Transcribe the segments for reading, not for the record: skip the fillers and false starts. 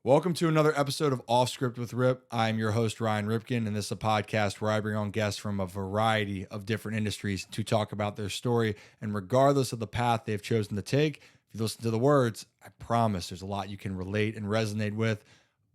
Welcome to another episode of Off Script with Rip. I'm your host, Ryan Ripken, and this is a podcast where I bring on guests from a variety of different industries to talk about their story. And regardless of the path they've chosen to take, if you listen to the words, I promise there's a lot you can relate and resonate with.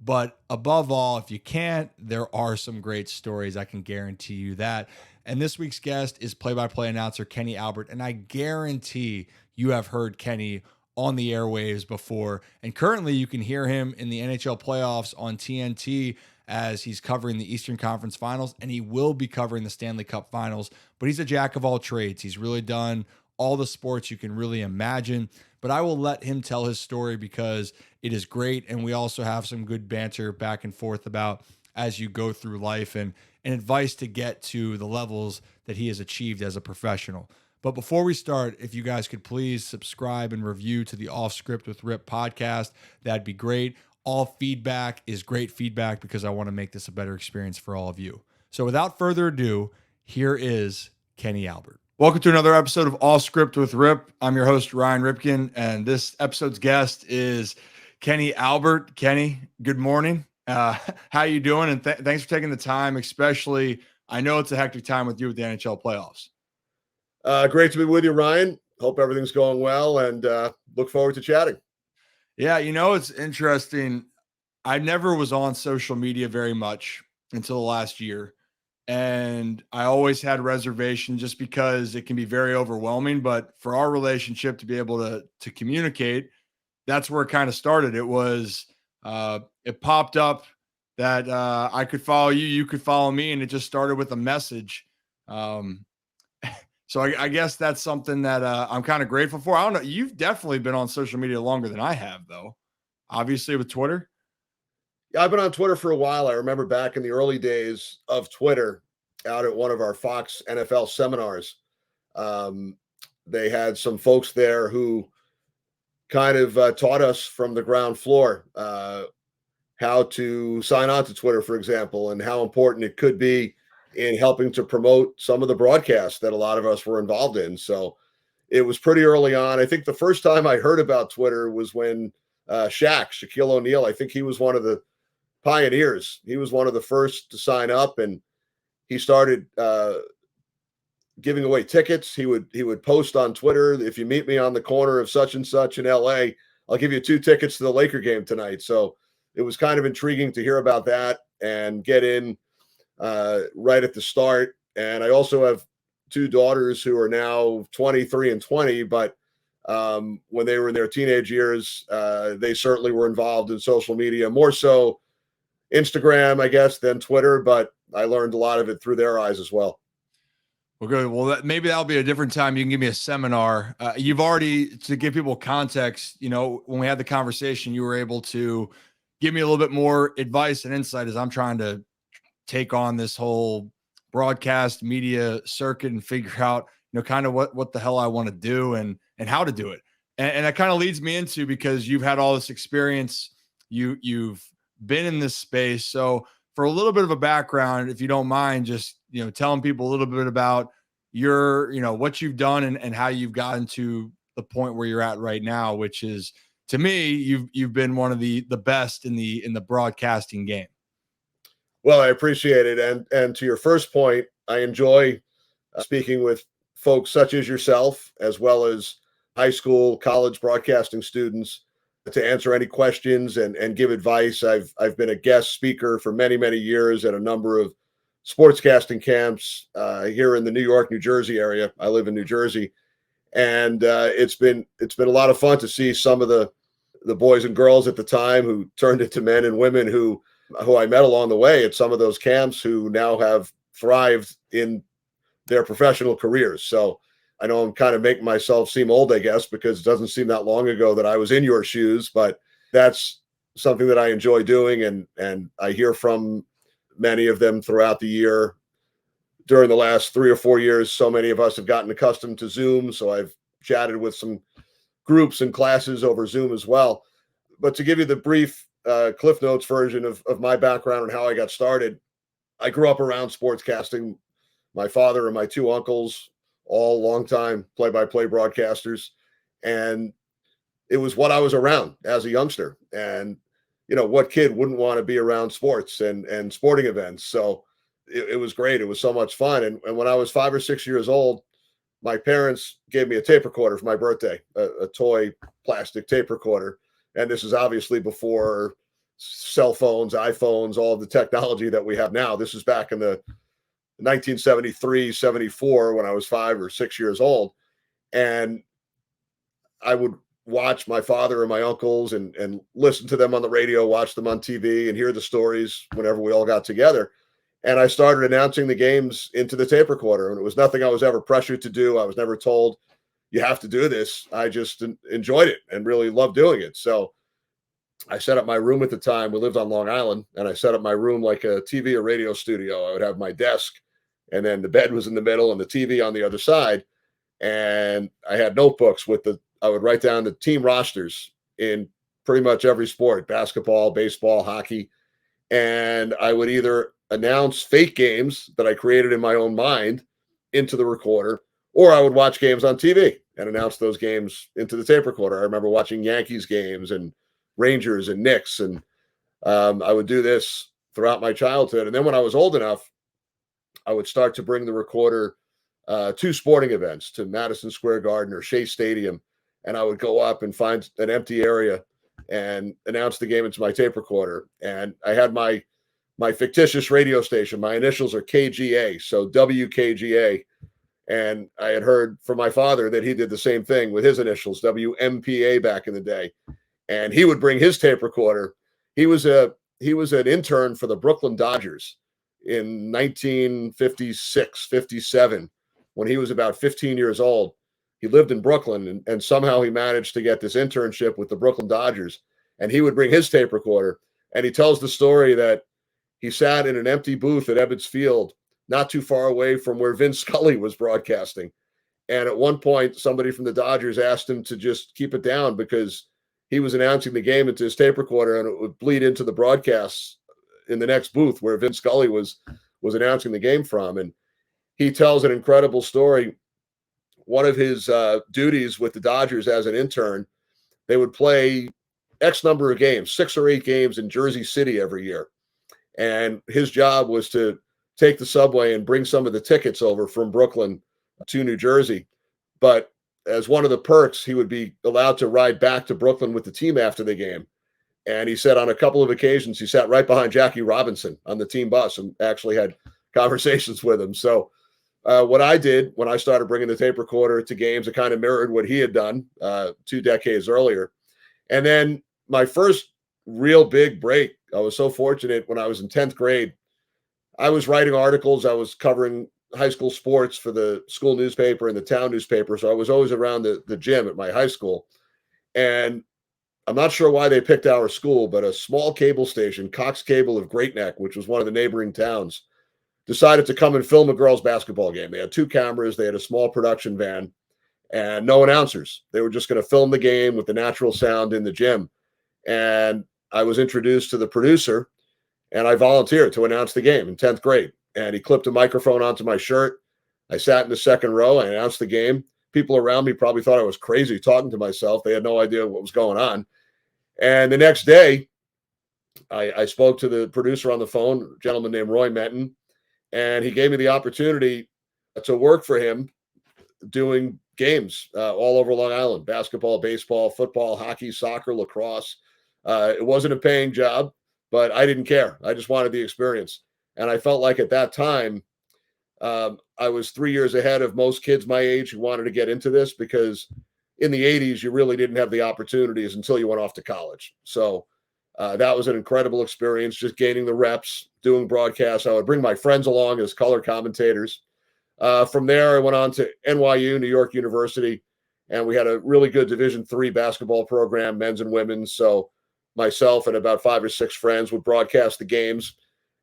But above all, if you can't, there are some great stories. I can guarantee you that. And this week's guest is play-by-play announcer Kenny Albert. And I guarantee you have heard Kenny on the airwaves before. And currently you can hear him in the NHL playoffs on TNT as he's covering the Eastern Conference Finals, and he will be covering the Stanley Cup Finals. But he's a jack of all trades. He's really done all the sports you can really imagine. But I will let him tell his story because it is great. And we also have some good banter back and forth about as you go through life and advice to get to the levels that he has achieved as a professional. But before we start, if you guys could please subscribe and review to the Off Script with Rip podcast, that'd be great. All feedback is great feedback because I want to make this a better experience for all of you. So without further ado, here is Kenny Albert. Welcome to another episode of Off Script with Rip. I'm your host, Ryan Ripken, and this episode's guest is Kenny Albert. Kenny, good morning. How you doing? And thanks for taking the time, especially I know it's a hectic time with you with the NHL playoffs. Great to be with you, Ryan. Hope everything's going well and look forward to chatting. Yeah, you know, it's interesting. I never was on social media very much until the last year. And I always had reservation just because it can be very overwhelming. But for our relationship to be able to communicate, that's where it kind of started. It was, it popped up that I could follow you, you could follow me. And it just started with a message. So I guess that's something that I'm kind of grateful for. I don't know. You've definitely been on social media longer than I have, though. Obviously with Twitter. Yeah, I've been on Twitter for a while. I remember back in the early days of Twitter out at one of our Fox NFL seminars. They had some folks there who kind of taught us from the ground floor how to sign on to Twitter, for example, and how important it could be in helping to promote some of the broadcasts that a lot of us were involved in. So it was pretty early on. I think the first time I heard about Twitter was when Shaquille O'Neal, I think he was one of the pioneers. He was one of the first to sign up, and he started giving away tickets. He would post on Twitter, if you meet me on the corner of such and such in LA, I'll give you 2 tickets to the Laker game tonight. So it was kind of intriguing to hear about that and get in right at the start. And I also have 2 daughters who are now 23 and 20, but when they were in their teenage years, they certainly were involved in social media, more so Instagram, I guess, than Twitter, but I learned a lot of it through their eyes as well. Well, good. Well, maybe that'll be a different time. You can give me a seminar. You've already, to give people context, you know, when we had the conversation, you were able to give me a little bit more advice and insight as I'm trying to take on this whole broadcast media circuit and figure out, you know, kind of what the hell I want to do and how to do it. And that kind of leads me into, because you've had all this experience, you've been in this space. So for a little bit of a background, if you don't mind, just, you know, telling people a little bit about your, you know, what you've done and how you've gotten to the point where you're at right now, which is, to me, you've been one of the best in the broadcasting game. Well, I appreciate it. And to your first point, I enjoy speaking with folks such as yourself, as well as high school, college broadcasting students, to answer any questions and give advice. I've been a guest speaker for many, many years at a number of sportscasting camps here in the New York, New Jersey area. I live in New Jersey. And it's been a lot of fun to see some of the boys and girls at the time who turned into men and women who I met along the way at some of those camps, who now have thrived in their professional careers. So I know I'm kind of making myself seem old, I guess, because it doesn't seem that long ago that I was in your shoes, but that's something that I enjoy doing. And I hear from many of them throughout the year. During the last 3 or 4 years, so many of us have gotten accustomed to Zoom. So I've chatted with some groups and classes over Zoom as well. But to give you the brief Cliff Notes version of my background and how I got started, I grew up around sportscasting. My father and my 2 uncles, all longtime play-by-play broadcasters. And it was what I was around as a youngster. And what kid wouldn't want to be around sports and sporting events? So it was great. It was so much fun. And when I was 5 or 6 years old, my parents gave me a tape recorder for my birthday, a toy plastic tape recorder. And this is obviously before cell phones, iPhones, all of the technology that we have now. This is back in the 1973, 74, when I was 5 or 6 years old. And I would watch my father and my uncles and listen to them on the radio, watch them on TV, and hear the stories whenever we all got together. And I started announcing the games into the tape recorder. And it was nothing I was ever pressured to do. I was never told, you have to do this. I just enjoyed it and really loved doing it. So I set up my room at the time. We lived on Long Island, and I set up my room like a TV or radio studio. I would have my desk, and then the bed was in the middle and the TV on the other side. And I had notebooks I would write down the team rosters in pretty much every sport, basketball, baseball, hockey. And I would either announce fake games that I created in my own mind into the recorder, or I would watch games on TV and announce those games into the tape recorder. I remember watching Yankees games and Rangers and Knicks, and I would do this throughout my childhood. And then when I was old enough, I would start to bring the recorder to sporting events, to Madison Square Garden or Shea Stadium, and I would go up and find an empty area and announce the game into my tape recorder. And I had my fictitious radio station. My initials are KGA, so WKGA. And I had heard from my father that he did the same thing with his initials, WMPA, back in the day. And he would bring his tape recorder. He was an intern for the Brooklyn Dodgers in 1956, 57, when he was about 15 years old. He lived in Brooklyn, and somehow he managed to get this internship with the Brooklyn Dodgers. And he would bring his tape recorder. And he tells the story that he sat in an empty booth at Ebbets Field, not too far away from where Vince Scully was broadcasting. And at one point, somebody from the Dodgers asked him to just keep it down because he was announcing the game into his tape recorder, and it would bleed into the broadcasts in the next booth where Vince Scully was announcing the game from. And he tells an incredible story. One of his duties with the Dodgers as an intern, they would play X number of games, 6 or 8 games in Jersey City every year. And his job was to take the subway and bring some of the tickets over from Brooklyn to New Jersey. But as one of the perks, he would be allowed to ride back to Brooklyn with the team after the game. And he said on a couple of occasions, he sat right behind Jackie Robinson on the team bus and actually had conversations with him. So what I did when I started bringing the tape recorder to games, it kind of mirrored what he had done 2 decades earlier. And then my first real big break, I was so fortunate when I was in 10th grade. I was writing articles. I was covering high school sports for the school newspaper and the town newspaper. So I was always around the gym at my high school. And I'm not sure why they picked our school, but a small cable station, Cox Cable of Great Neck, which was one of the neighboring towns, decided to come and film a girls' basketball game. They had 2 cameras. They had a small production van and no announcers. They were just going to film the game with the natural sound in the gym. And I was introduced to the producer, and I volunteered to announce the game in 10th grade. And he clipped a microphone onto my shirt. I sat in the second row. I announced the game. People around me probably thought I was crazy talking to myself. They had no idea what was going on. And the next day, I spoke to the producer on the phone, a gentleman named Roy Menton, and he gave me the opportunity to work for him doing games all over Long Island: basketball, baseball, football, hockey, soccer, lacrosse. It wasn't a paying job, but I didn't care. I just wanted the experience. And I felt like at that time, I was 3 years ahead of most kids my age who wanted to get into this, because in the 80s, you really didn't have the opportunities until you went off to college. So that was an incredible experience, just gaining the reps, doing broadcasts. I would bring my friends along as color commentators. From there, I went on to NYU, New York University, and we had a really good Division III basketball program, men's and women's. So myself and about 5 or 6 friends would broadcast the games,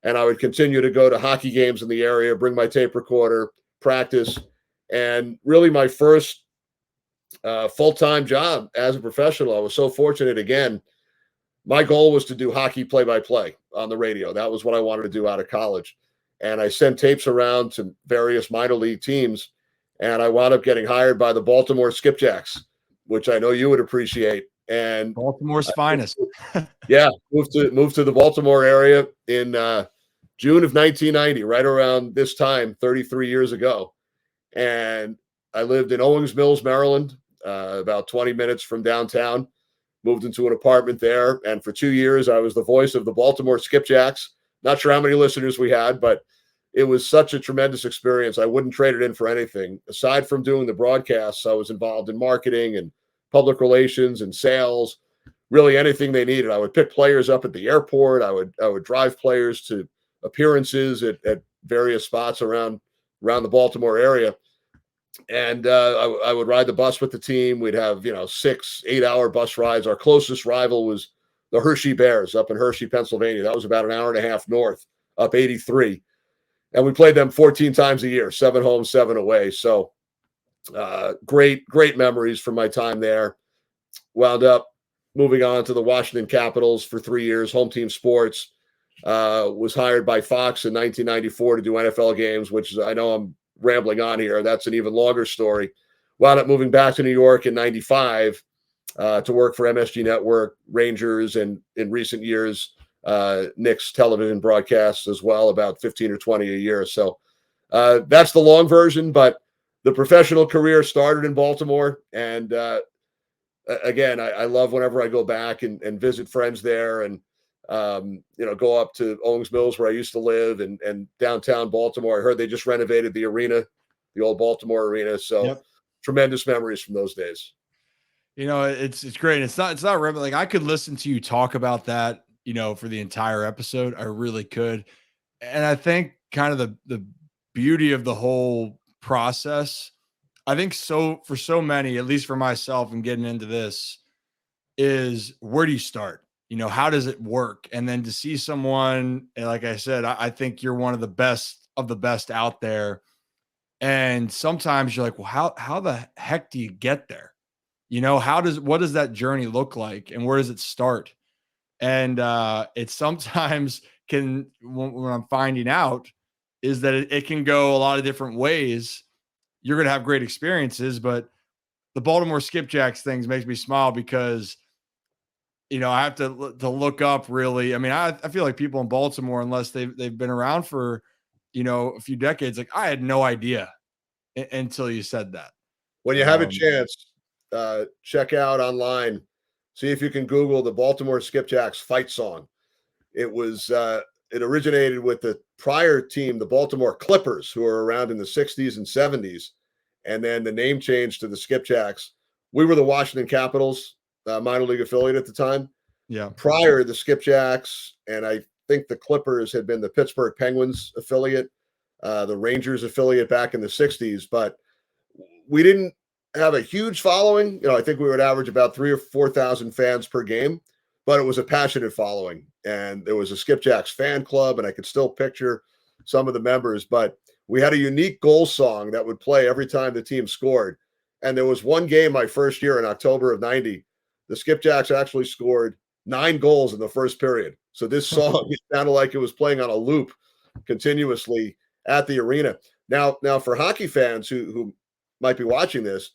and I would continue to go to hockey games in the area, bring my tape recorder, practice. And really my first full-time job as a professional, I was so fortunate. Again, my goal was to do hockey play-by-play on the radio. That was what I wanted to do out of college. And I sent tapes around to various minor league teams, and I wound up getting hired by the Baltimore Skipjacks, which I know you would appreciate. And Baltimore's finest. yeah, moved to the Baltimore area in June of 1990, right around this time, 33 years ago. And I lived in Owings Mills, Maryland, about 20 minutes from downtown. Moved into an apartment there, and for 2 years, I was the voice of the Baltimore Skipjacks. Not sure how many listeners we had, but it was such a tremendous experience. I wouldn't trade it in for anything. Aside from doing the broadcasts, I was involved in marketing and public relations and sales, really anything they needed. I would pick players up at the airport. I would drive players to appearances at various spots around the Baltimore area. And I would ride the bus with the team. We'd have 6-8 hour bus rides. Our closest rival was the Hershey Bears up in Hershey, Pennsylvania. That was about an hour and a half north, up 83, and we played them 14 times a year, 7 home, 7 away. So great memories from my time there. Wound up moving on to the Washington Capitals for 3 years, home team sports. Was hired by Fox in 1994 to do NFL games, which is, I know I'm rambling on here. That's an even longer story. Wound up moving back to New York in 95 to work for MSG Network, Rangers, and in recent years, Knicks television broadcasts as well, about 15 or 20 a year. So that's the long version, but the professional career started in Baltimore. And again, I love whenever I go back and visit friends there and go up to Owings Mills where I used to live and downtown Baltimore. I heard they just renovated the arena, the old Baltimore arena. So Yep. Tremendous memories from those days. It's great. It's not like I could listen to you talk about that, for the entire episode. I really could. And I think kind of the beauty of the whole process, I think for so many, at least for myself and getting into this, is where do you start? How does it work? And then to see someone, and like I said, I think you're one of the best out there. And sometimes you're like, well, how the heck do you get there? What does that journey look like and where does it start? And it sometimes when I'm finding out is that it can go a lot of different ways. You're going to have great experiences, but the Baltimore Skipjacks things makes me smile because I have to look up really. I mean, I feel like people in Baltimore, unless they've been around for, a few decades, like I had no idea until you said that. When you have a chance, check out online, see if you can Google the Baltimore Skipjacks fight song. It was, it originated with the prior team, the Baltimore Clippers, who were around in the 60s and 70s. And then the name changed to the Skipjacks. We were the Washington Capitals minor league affiliate at the time. Yeah. Prior, the Skipjacks, and I think the Clippers had been the Pittsburgh Penguins affiliate, the Rangers affiliate back in the 60s. But we didn't have a huge following. I think we would average about 3,000 or 4,000 fans per game, but it was a passionate following. And there was a Skipjacks fan club, and I could still picture some of the members. But we had a unique goal song that would play every time the team scored. And there was one game my first year in October of 90. The Skipjacks actually scored 9 goals in the first period. So this song, it sounded like it was playing on a loop continuously at the arena. Now for hockey fans who might be watching this,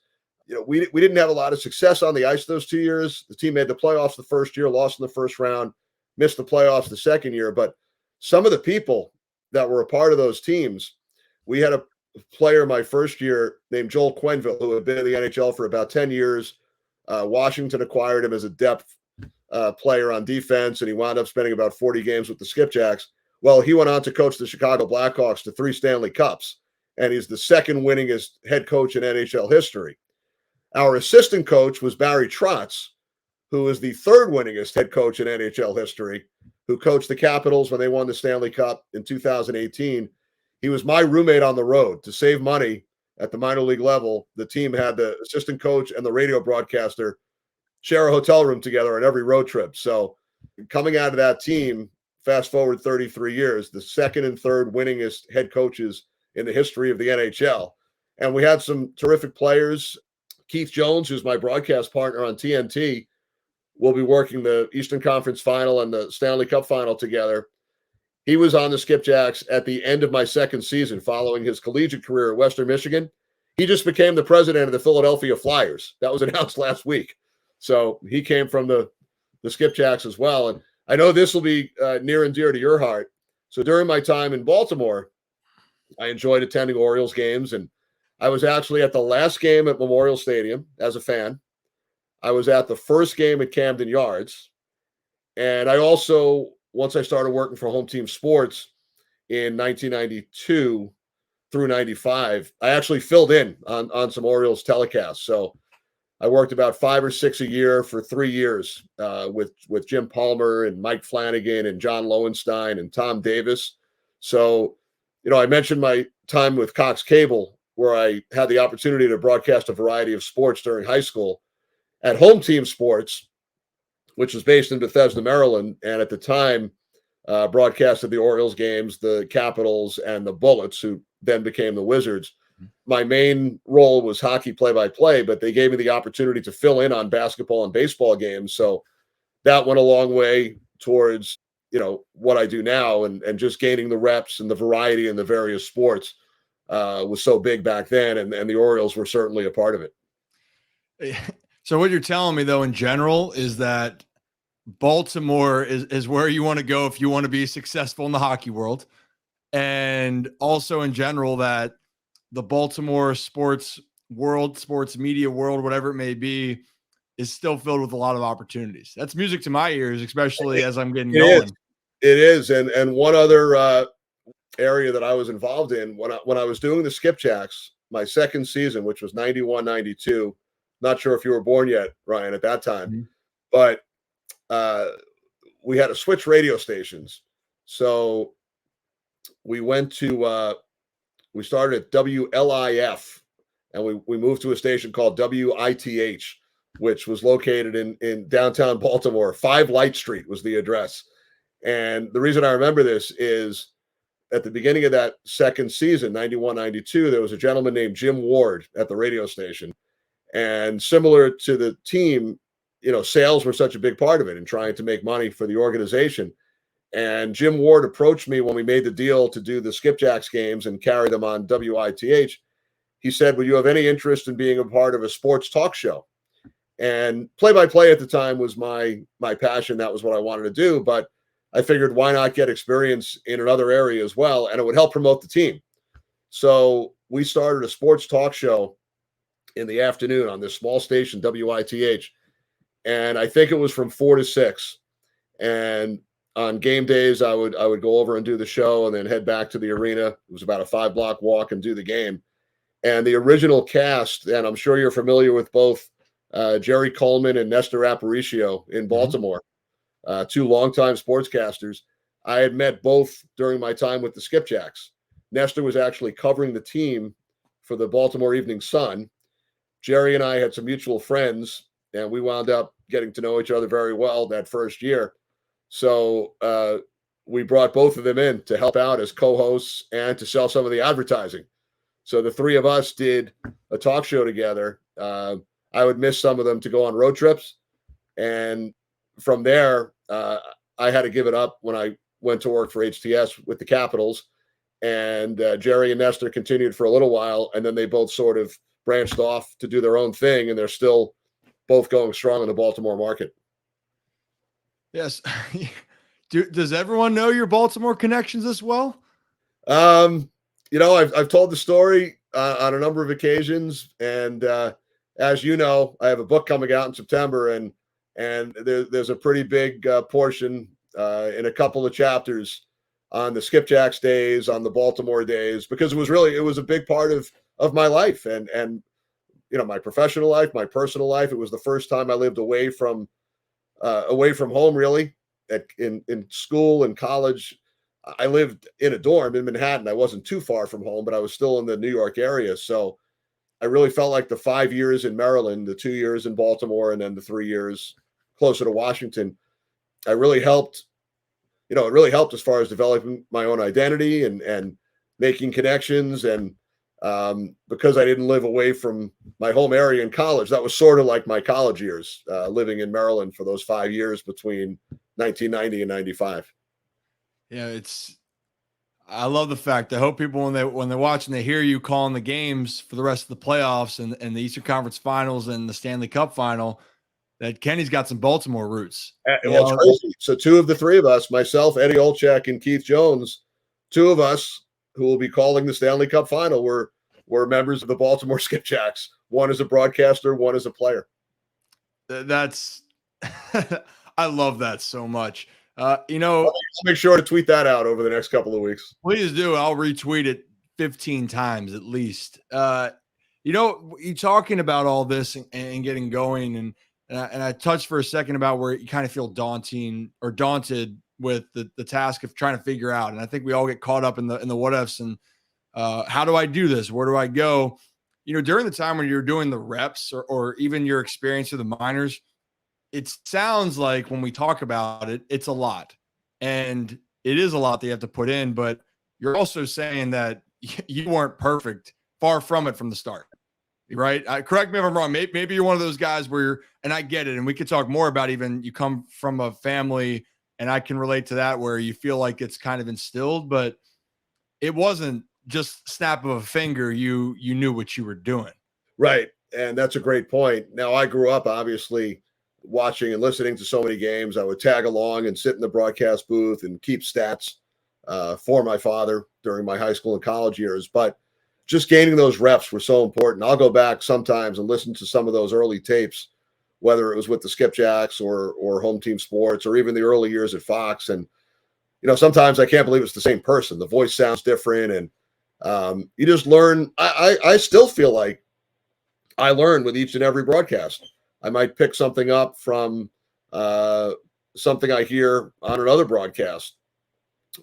we didn't have a lot of success on the ice those 2 years. The team made the playoffs the first year, lost in the first round, missed the playoffs the second year. But some of the people that were a part of those teams, we had a player my first year named Joel Quenneville, who had been in the NHL for about 10 years. Washington acquired him as a depth player on defense, and he wound up spending about 40 games with the Skipjacks. Well, he went on to coach the Chicago Blackhawks to 3 Stanley Cups, and he's the second winningest head coach in NHL history. Our assistant coach was Barry Trotz, who is the 3rd winningest head coach in NHL history, who coached the Capitals when they won the Stanley Cup in 2018. He was my roommate on the road. To save money at the minor league level, the team had the assistant coach and the radio broadcaster share a hotel room together on every road trip. So coming out of that team, fast forward 33 years, the 2nd and 3rd winningest head coaches in the history of the NHL. And we had some terrific players. Keith Jones, who's my broadcast partner on TNT, will be working the Eastern Conference Final and the Stanley Cup Final together. He was on the Skipjacks at the end of my 2nd season following his collegiate career at Western Michigan. He just became the president of the Philadelphia Flyers. That was announced last week. So he came from the Skipjacks as well. And I know this will be near and dear to your heart. So during my time in Baltimore, I enjoyed attending Orioles games, and I was actually at the last game at Memorial Stadium as a fan. I was at the first game at Camden Yards, and I also, once I started working for Home Team Sports in 1992 through 95, I actually filled in on some Orioles telecasts. So I worked about 5 or 6 a year for 3 years with Jim Palmer and Mike Flanagan and John Lowenstein and Tom Davis. So, I mentioned my time with Cox Cable, where I had the opportunity to broadcast a variety of sports during high school. At Home Team Sports, which was based in Bethesda, Maryland, and at the time broadcasted the Orioles games, the Capitals, and the Bullets, who then became the Wizards. My main role was hockey play-by-play, but they gave me the opportunity to fill in on basketball and baseball games. So that went a long way towards, what I do now, and just gaining the reps and the variety in the various sports was so big back then. And the Orioles were certainly a part of it. So what you're telling me, though, in general, is that Baltimore is where you want to go if you want to be successful in the hockey world. And also in general, that the Baltimore sports world, sports media world, whatever it may be, is still filled with a lot of opportunities. That's music to my ears, especially as I'm getting going. It is. And one other area that I was involved in when I was doing the Skipjacks, my second season, which was 91, 92. Not sure if you were born yet, Ryan, at that time, but we had to switch radio stations. So we went to we started at WLIF, and we moved to a station called WITH, which was located in downtown Baltimore. 5 Light Street was the address. And the reason I remember this is at the beginning of that second season, 91, 92, there was a gentleman named Jim Ward at the radio station. And similar to the team, sales were such a big part of it and trying to make money for the organization. And Jim Ward approached me when we made the deal to do the Skipjacks games and carry them on WITH. He said, "Would you have any interest in being a part of a sports talk show?" And play-by-play at the time was my passion. That was what I wanted to do. But I figured, why not get experience in another area as well? And it would help promote the team. So we started a sports talk show in the afternoon on this small station, WITH. And I think it was from 4 to 6. And on game days, I would go over and do the show and then head back to the arena. It was about a 5-block walk and do the game. And the original cast, and I'm sure you're familiar with both Jerry Coleman and Nestor Aparicio in Baltimore, 2 longtime sportscasters. I had met both during my time with the Skipjacks. Nestor was actually covering the team for the Baltimore Evening Sun. Jerry and I had some mutual friends, and we wound up getting to know each other very well that first year. So we brought both of them in to help out as co-hosts and to sell some of the advertising. So the 3 of us did a talk show together. I would miss some of them to go on road trips. And from there, I had to give it up when I went to work for HTS with the Capitals. And Jerry and Nestor continued for a little while, and then they both sort of branched off to do their own thing, and they're still both going strong in the Baltimore market. Yes. Does everyone know your Baltimore connections as well? I've told the story on a number of occasions, and as you know, I have a book coming out in September, and there's a pretty big portion in a couple of chapters on the Skipjacks days, on the Baltimore days, because it was a big part of my life and my professional life, my personal life. It was the first time I lived away from home, really. In school and college, I lived in a dorm in Manhattan. I wasn't too far from home, but I was still in the New York area. So I really felt like the 5 years in Maryland, the 2 years in Baltimore, and then the 3 years closer to Washington, it really helped as far as developing my own identity and making connections. And because I didn't live away from my home area in college, that was sort of like my college years, living in Maryland for those 5 years between 1990 and 95. Yeah, I love the fact. I hope people when they're watching, they hear you calling the games for the rest of the playoffs and the Eastern Conference Finals and the Stanley Cup final. that Kenny's got some Baltimore roots. Well, it's crazy. So two of the three of us, myself, Eddie Olczyk, and Keith Jones, two of us who will be calling the Stanley Cup final were members of the Baltimore Skipjacks. One is a broadcaster, one is a player. That's I love that so much. I'll make sure to tweet that out over the next couple of weeks. Please do. I'll retweet it 15 times at least. You're talking about all this and getting going, and I touched for a second about where you kind of feel daunted with the task of trying to figure out. And I think we all get caught up in the what ifs and how do I do this? Where do I go? During the time when you're doing the reps or even your experience with the minors, it sounds like when we talk about it, it's a lot, and it is a lot that you have to put in, but you're also saying that you weren't perfect, far from it from the start, right? Correct me if I'm wrong. Maybe you're one of those guys where and I get it, and we could talk more about even you come from a family, and I can relate to that, where you feel like it's kind of instilled, but it wasn't just snap of a finger. You knew what you were doing. Right. And that's a great point. Now, I grew up obviously watching and listening to so many games. I would tag along and sit in the broadcast booth and keep stats for my father during my high school and college years. But just gaining those reps were so important. I'll go back sometimes and listen to some of those early tapes, whether it was with the Skipjacks or Home Team Sports or even the early years at Fox. And, sometimes I can't believe it's the same person. The voice sounds different. And you just learn. I still feel like I learn with each and every broadcast. I might pick something up from something I hear on another broadcast.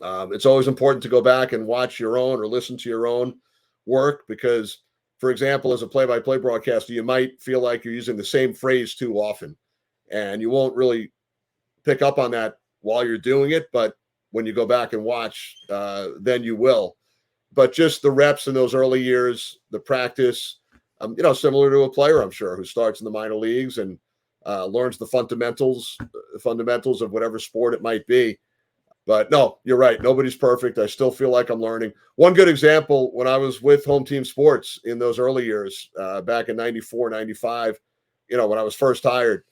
It's always important to go back and watch your own or listen to your own work because, for example, as a play-by-play broadcaster, you might feel like you're using the same phrase too often, and you won't really pick up on that while you're doing it. But when you go back and watch, then you will. But just the reps in those early years, the practice, similar to a player, I'm sure, who starts in the minor leagues and learns the fundamentals of whatever sport it might be. But no, you're right. Nobody's perfect. I still feel like I'm learning. One good example, when I was with Home Team Sports in those early years, back in 94, 95, when I was first hired,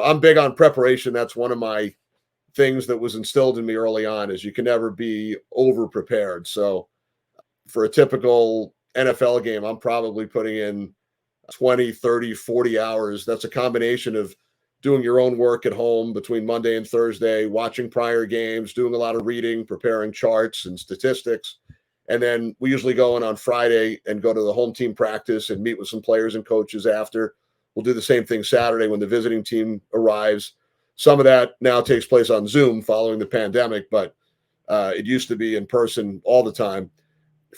I'm big on preparation. That's one of my things that was instilled in me early on is you can never be over prepared. So for a typical NFL game, I'm probably putting in 20, 30, 40 hours. That's a combination of doing your own work at home between Monday and Thursday, watching prior games, doing a lot of reading, preparing charts and statistics. And then we usually go in on Friday and go to the home team practice and meet with some players and coaches after. We'll do the same thing Saturday when the visiting team arrives. Some of that now takes place on Zoom following the pandemic, but it used to be in person all the time.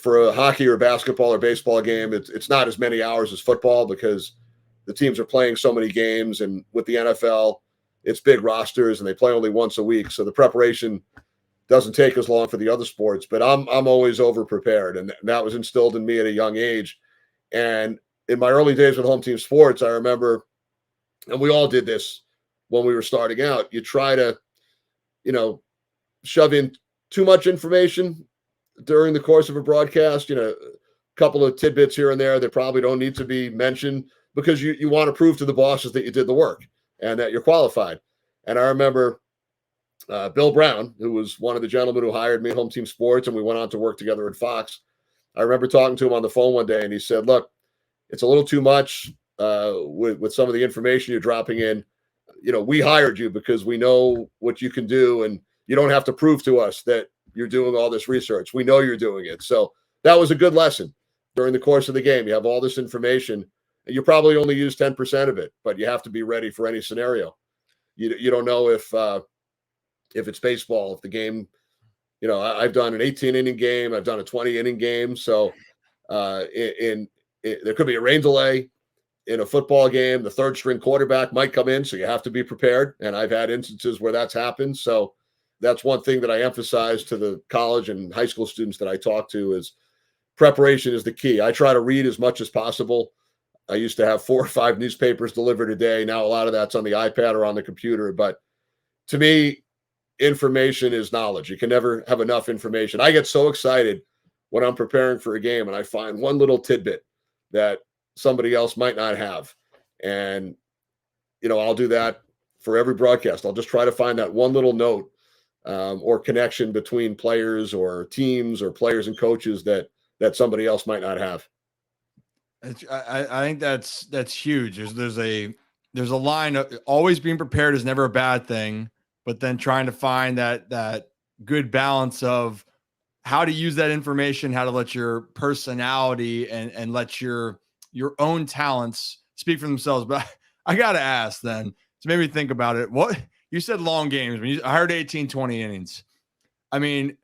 For a hockey or basketball or baseball game, it's not as many hours as football because the teams are playing so many games. And with the NFL, it's big rosters and they play only once a week. So the preparation doesn't take as long for the other sports, but I'm always over prepared. And that was instilled in me at a young age. And in my early days with Home Team Sports, I remember, and we all did this when we were starting out, you try to, shove in too much information during the course of a broadcast, a couple of tidbits here and there that probably don't need to be mentioned because you want to prove to the bosses that you did the work and that you're qualified. And I remember Bill Brown, who was one of the gentlemen who hired me at Home Team Sports, and we went on to work together at Fox. I remember talking to him on the phone one day, and he said, look, it's a little too much with some of the information you're dropping in. We hired you because we know what you can do, and you don't have to prove to us that you're doing all this research. We know you're doing it. So that was a good lesson during the course of the game. You have all this information, and you probably only use 10% of it, but you have to be ready for any scenario. You don't know if it's baseball, if the game, I've done an 18-inning game, I've done a 20-inning game. So there could be a rain delay in a football game. The third string quarterback might come in, so you have to be prepared. And I've had instances where that's happened. So that's one thing that I emphasize to the college and high school students that I talk to is preparation is the key. I try to read as much as possible. I used to have 4 or 5 newspapers delivered a day. Now a lot of that's on the iPad or on the computer. But to me, information is knowledge. You can never have enough information. I get so excited when I'm preparing for a game and I find one little tidbit that somebody else might not have. And I'll do that for every broadcast. I'll just try to find that one little note or connection between players or teams or players and coaches that somebody else might not have. I think that's huge. There's a line of always being prepared is never a bad thing, but then trying to find that good balance of how to use that information, how to let your personality and let your own talents speak for themselves. But I got to ask then, to maybe think about it. What you said, long games. I heard 18, 20 innings. I mean,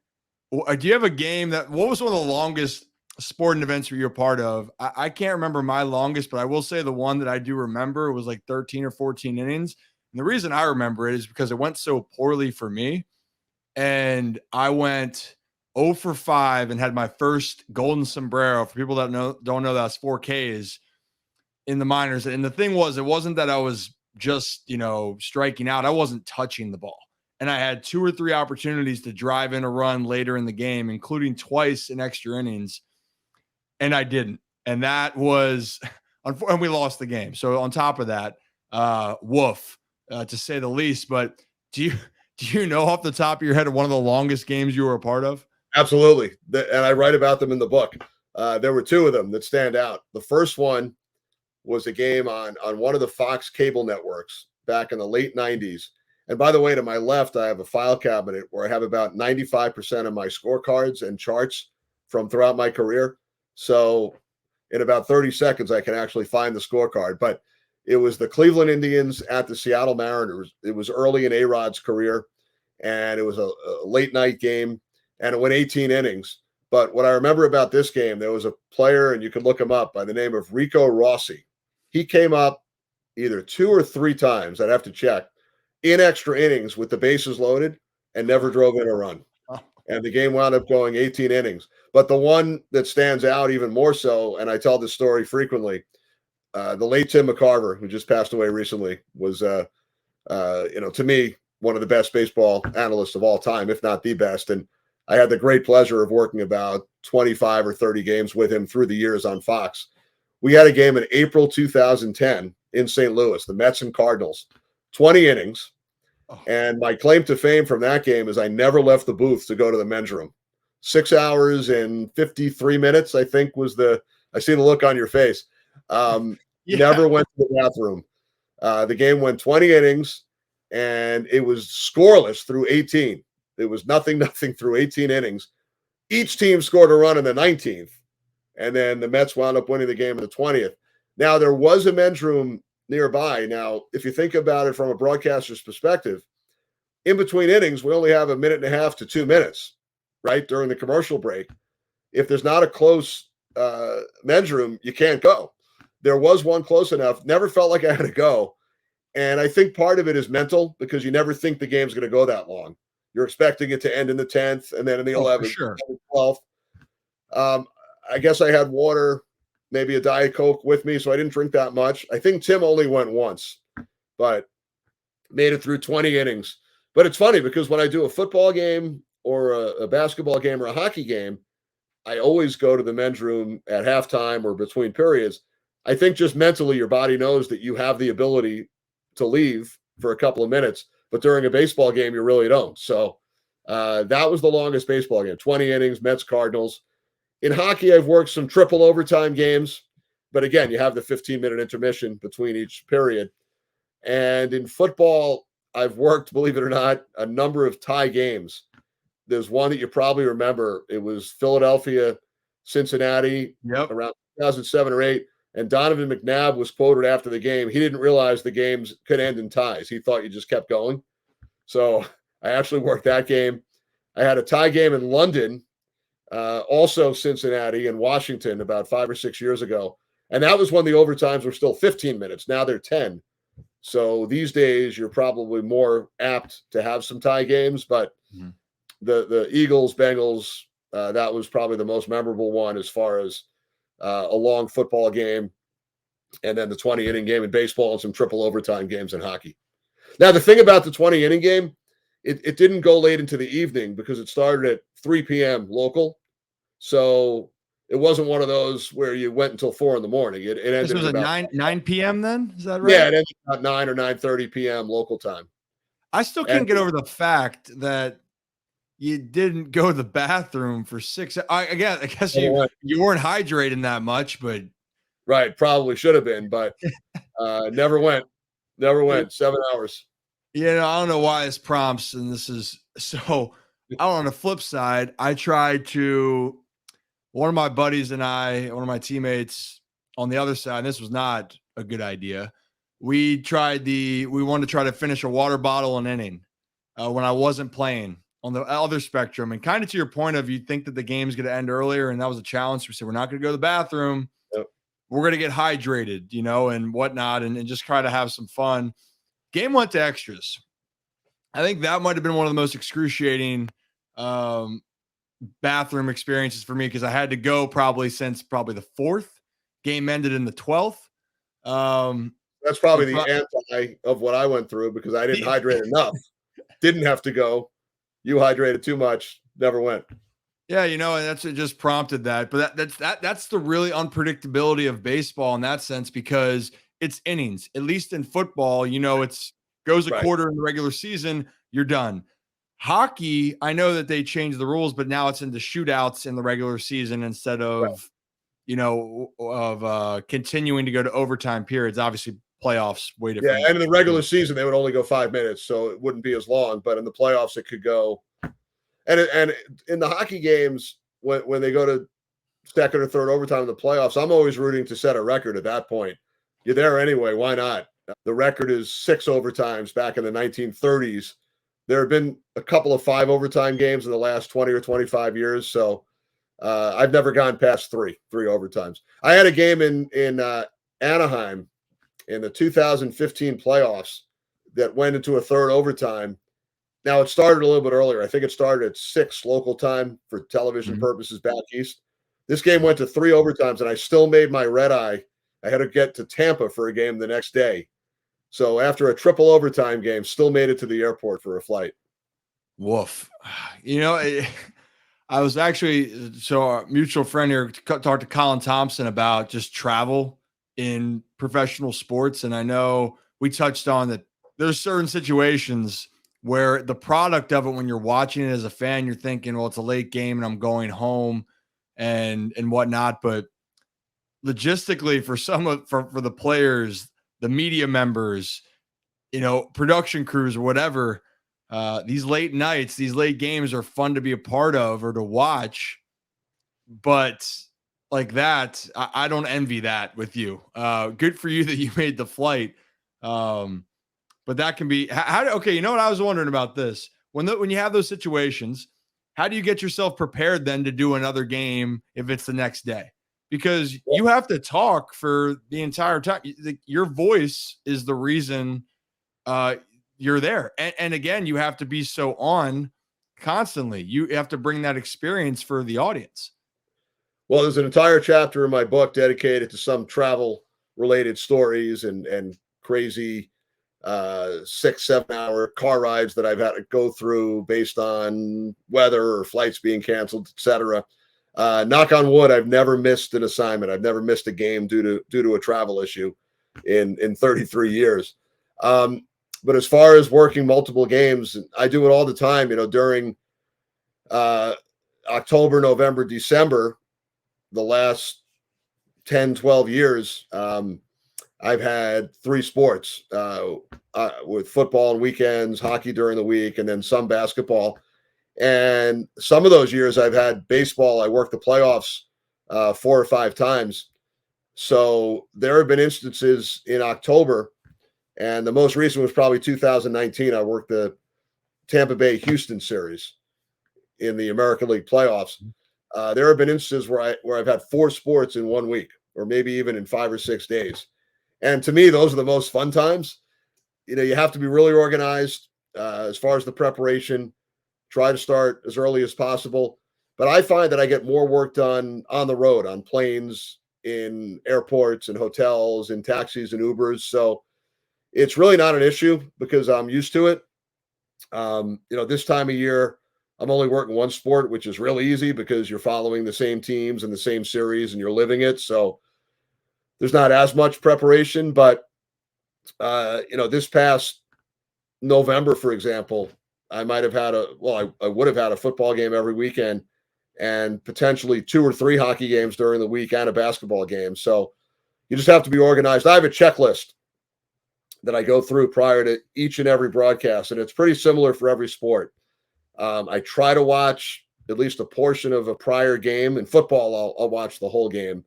do you have a game what was one of the longest sporting events you're a part of? I can't remember my longest, but I will say the one that I do remember was like 13 or 14 innings. And the reason I remember it is because it went so poorly for me. And I went 0 for 5 and had my first golden sombrero. For people that don't know, that's 4 Ks in the minors. And the thing was, it wasn't that I was just, striking out. I wasn't touching the ball. And I had 2 or 3 opportunities to drive in a run later in the game, including twice in extra innings. And I didn't. And that was, and we lost the game. So on top of that, woof, to say the least. But do you know off the top of your head one of the longest games you were a part of? Absolutely. And I write about them in the book. There were 2 of them that stand out. The first one was a game on one of the Fox cable networks back in the late 90s. And by the way, to my left, I have a file cabinet where I have about 95% of my scorecards and charts from throughout my career. So in about 30 seconds, I can actually find the scorecard. But it was the Cleveland Indians at the Seattle Mariners. It was early in A-Rod's career, and it was a late night game, and it went 18 innings. But what I remember about this game, there was a player, and you can look him up, by the name of Rico Rossi. He came up either 2 or 3 times, I'd have to check, in extra innings with the bases loaded and never drove in a run. And the game wound up going 18 innings. But the one that stands out even more so, and I tell this story frequently, the late Tim McCarver, who just passed away recently, was, to me, one of the best baseball analysts of all time, if not the best. And I had the great pleasure of working about 25 or 30 games with him through the years on Fox. We had a game in April 2010 in St. Louis, the Mets and Cardinals, 20 innings. And my claim to fame from that game is I never left the booth to go to the men's room. 6 hours and 53 minutes, I think, I see the look on your face. Never went to the bathroom. The game went 20 innings, and it was scoreless through 18. It was nothing through 18 innings. Each team scored a run in the 19th, and then the Mets wound up winning the game in the 20th. Now, there was a men's room nearby. Now, if you think about it from a broadcaster's perspective, in between innings, we only have 1.5 to 2 minutes, right, during the commercial break. If there's not a close men's room, you can't go. There was one close enough. Never felt like I had to go. And I think part of it is mental, because you never think the game's going to go that long. You're expecting it to end in the 10th and then in the 11th, sure. 12th. I guess I had water, maybe a Diet Coke with me, so I didn't drink that much. I think Tim only went once, but made it through 20 innings. But it's funny, because when I do a football game or a basketball game or a hockey game, I always go to the men's room at halftime or between periods. I think just mentally your body knows that you have the ability to leave for a couple of minutes, but during a baseball game, you really don't. So that was the longest baseball game, 20 innings, Mets, Cardinals. In hockey, I've worked some triple overtime games, but again, you have the 15-minute intermission between each period. And in football, I've worked, believe it or not, a number of tie games. There's one that you probably remember. It was Philadelphia, Cincinnati, around 2007 or 8. And Donovan McNabb was quoted after the game. He didn't realize the games could end in ties. He thought you just kept going. So I actually worked that game. I had a tie game in London, also Cincinnati and Washington, about 5 or 6 years ago. And that was when the overtimes were still 15 minutes. Now they're 10. So these days you're probably more apt to have some tie games, but the Eagles, Bengals, that was probably the most memorable one as far as a long football game, and then the 20-inning game in baseball and some triple overtime games in hockey. Now, the thing about the 20-inning game, it didn't go late into the evening because it started at 3 p.m. local. So it wasn't one of those where you went until 4 a.m. It This ended was at at about 9 p.m. then? Is that yeah, right? it ended about 9 or 9:30 p.m. local time. I still And can't get over the fact that you didn't go to the bathroom for 6. I guess never went. you weren't hydrating that much, but Right, probably should have been, but never went. Never it, went. 7 hours. I don't know why this prompts, and this is so. On the flip side, I tried to. One of my buddies and I, one of my teammates on the other side, and this was not a good idea. We wanted to try to finish a water bottle an inning when I wasn't playing on the other spectrum. And kind of to your point of, you think that the game's going to end earlier, and that was a challenge. We said, we're not going to go to the bathroom. Yep. We're going to get hydrated, and whatnot, and just try to have some fun. Game went to extras. I think that might have been one of the most excruciating bathroom experiences for me, because I had to go probably since the fourth. Game ended in the 12th. That's probably the anti of what I went through, because I didn't hydrate enough. Didn't have to go. You hydrated too much. Never went. Yeah, and it just prompted that. But that's the really unpredictability of baseball in that sense, because it's innings. At least in football, it's goes a quarter in the regular season, you're done. Hockey, I know that they changed the rules, but now it's into shootouts in the regular season instead of, continuing to go to overtime periods. Obviously, playoffs way different. Yeah, and in the regular season, they would only go 5 minutes, so it wouldn't be as long. But in the playoffs, it could go. And in the hockey games, when they go to second or third overtime in the playoffs, I'm always rooting to set a record at that point. You're there anyway. Why not? The record is 6 overtimes back in the 1930s. There have been a couple of 5 overtime games in the last 20 or 25 years. So I've never gone past three overtimes. I had a game in Anaheim in the 2015 playoffs that went into a third overtime. Now, it started a little bit earlier. I think it started at 6 local time for television purposes back east. This game went to 3 overtimes, and I still made my red eye. I had to get to Tampa for a game the next day. So after a triple overtime game, still made it to the airport for a flight. Woof. I was actually, so our mutual friend here talked to Colin Thompson about just travel in professional sports. And I know we touched on that there's certain situations where the product of it, when you're watching it as a fan, you're thinking, well, it's a late game and I'm going home and whatnot. But logistically, for the players, the media members, production crews or whatever, these late nights, these late games are fun to be a part of or to watch. But like that, I don't envy that with you. Good for you that you made the flight. But that can be okay. You know what I was wondering about this, when you have those situations, how do you get yourself prepared then to do another game if it's the next day? Because you have to talk for the entire time. Your voice is the reason you're there. And again, you have to be so on constantly. You have to bring that experience for the audience. Well, there's an entire chapter in my book dedicated to some travel related stories and crazy 6-7 hour car rides that I've had to go through based on weather or flights being canceled, etc. Knock on wood, I've never missed an assignment. I've never missed a game due to a travel issue in 33 years. But as far as working multiple games, I do it all the time. During October, November, December, the last 10, 12 years, I've had 3 sports with football on weekends, hockey during the week, and then some basketball. And some of those years I've had baseball. I worked the playoffs 4 or 5 times. So there have been instances in October, and the most recent was probably 2019. I worked the Tampa Bay Houston series in the American League playoffs. There have been instances where I've had 4 sports in 1 week, or maybe even in 5 or 6 days. And to me, those are the most fun times. You have to be really organized as far as the preparation. Try to start as early as possible. But I find that I get more work done on the road, on planes, in airports and hotels, in taxis and Ubers. So it's really not an issue because I'm used to it. This time of year, I'm only working one sport, which is real easy because you're following the same teams and the same series and you're living it. So there's not as much preparation, but this past November, for example, I might have had I would have had a football game every weekend and potentially 2 or 3 hockey games during the week and a basketball game. So you just have to be organized. I have a checklist that I go through prior to each and every broadcast, and it's pretty similar for every sport. I try to watch at least a portion of a prior game. In football, I'll watch the whole game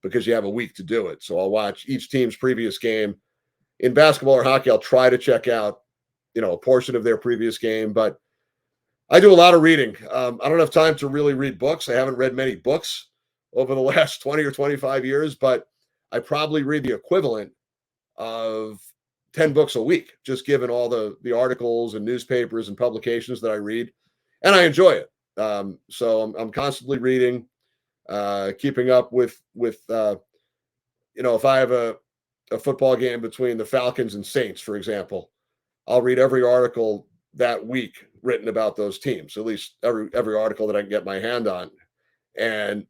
because you have a week to do it. So I'll watch each team's previous game. In basketball or hockey, I'll try to check out, a portion of their previous game. But I do a lot of reading. I don't have time to really read books. I haven't read many books over the last 20 or 25 years, but I probably read the equivalent of 10 books a week, just given all the articles and newspapers and publications that I read, and I enjoy it. So I'm constantly reading, keeping up with if I have a football game between the Falcons and Saints, for example, I'll read every article that week written about those teams, at least every article that I can get my hand on, and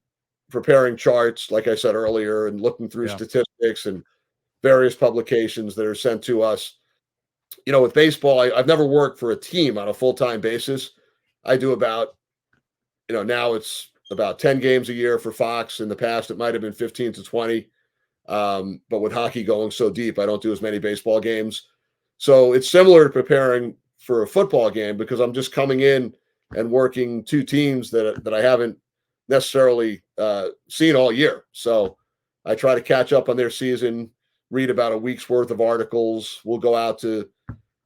preparing charts, like I said earlier, and looking through statistics and various publications that are sent to us. With baseball, I've never worked for a team on a full-time basis. I do about, now it's about 10 games a year for Fox. In the past, it might have been 15 to 20. But with hockey going so deep, I don't do as many baseball games. So it's similar to preparing for a football game because I'm just coming in and working 2 teams that I haven't necessarily seen all year. So I try to catch up on their season, read about a week's worth of articles. We'll go out to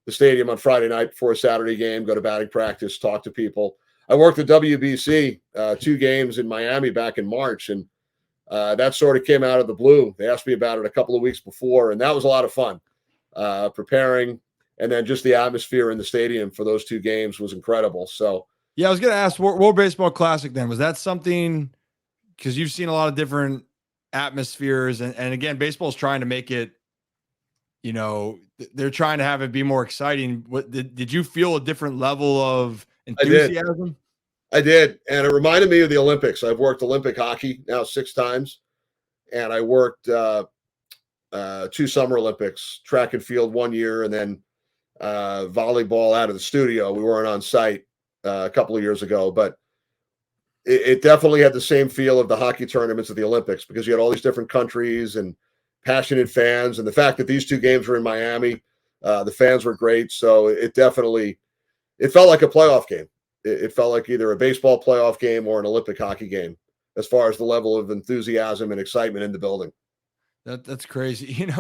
the stadium on Friday night before a Saturday game, go to batting practice, talk to people. I worked at WBC 2 games in Miami back in March, and that sort of came out of the blue. They asked me about it a couple of weeks before, and that was a lot of fun. Preparing, and then just the atmosphere in the stadium for those 2 games was incredible. So yeah, I was going to ask World Baseball Classic then. Was that something, because you've seen a lot of different atmospheres, and again, baseball's trying to make it, they're trying to have it be more exciting. What did you feel a different level of enthusiasm? I did. And it reminded me of the Olympics. I've worked Olympic hockey now 6 times, and I worked 2 Summer Olympics, track and field 1 year, and then volleyball out of the studio. We weren't on site a couple of years ago, but it definitely had the same feel of the hockey tournaments of the Olympics because you had all these different countries and passionate fans. And the fact that these 2 games were in Miami, the fans were great. So it felt like a playoff game. It felt like either a baseball playoff game or an Olympic hockey game as far as the level of enthusiasm and excitement in the building. That's crazy.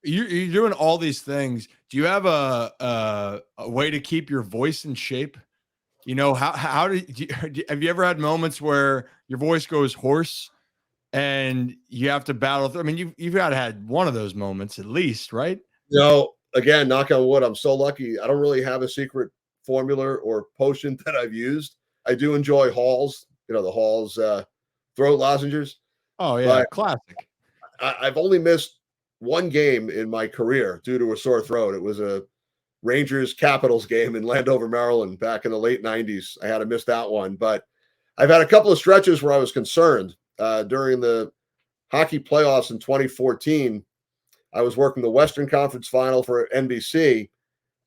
You're doing all these things. Do you have a way to keep your voice in shape? How have you ever had moments where your voice goes hoarse and you have to battle through? I mean, you've got to had one of those moments at least, right? Again, knock on wood, I'm so lucky. I don't really have a secret formula or potion that I've used. I do enjoy Halls, the Halls throat lozenges. Oh yeah, classic. I've only missed 1 game in my career due to a sore throat. It was a Rangers Capitals game in Landover, Maryland back in the late 90s. I had to miss that one, but I've had a couple of stretches where I was concerned. During the hockey playoffs in 2014, I was working the Western Conference Final for NBC,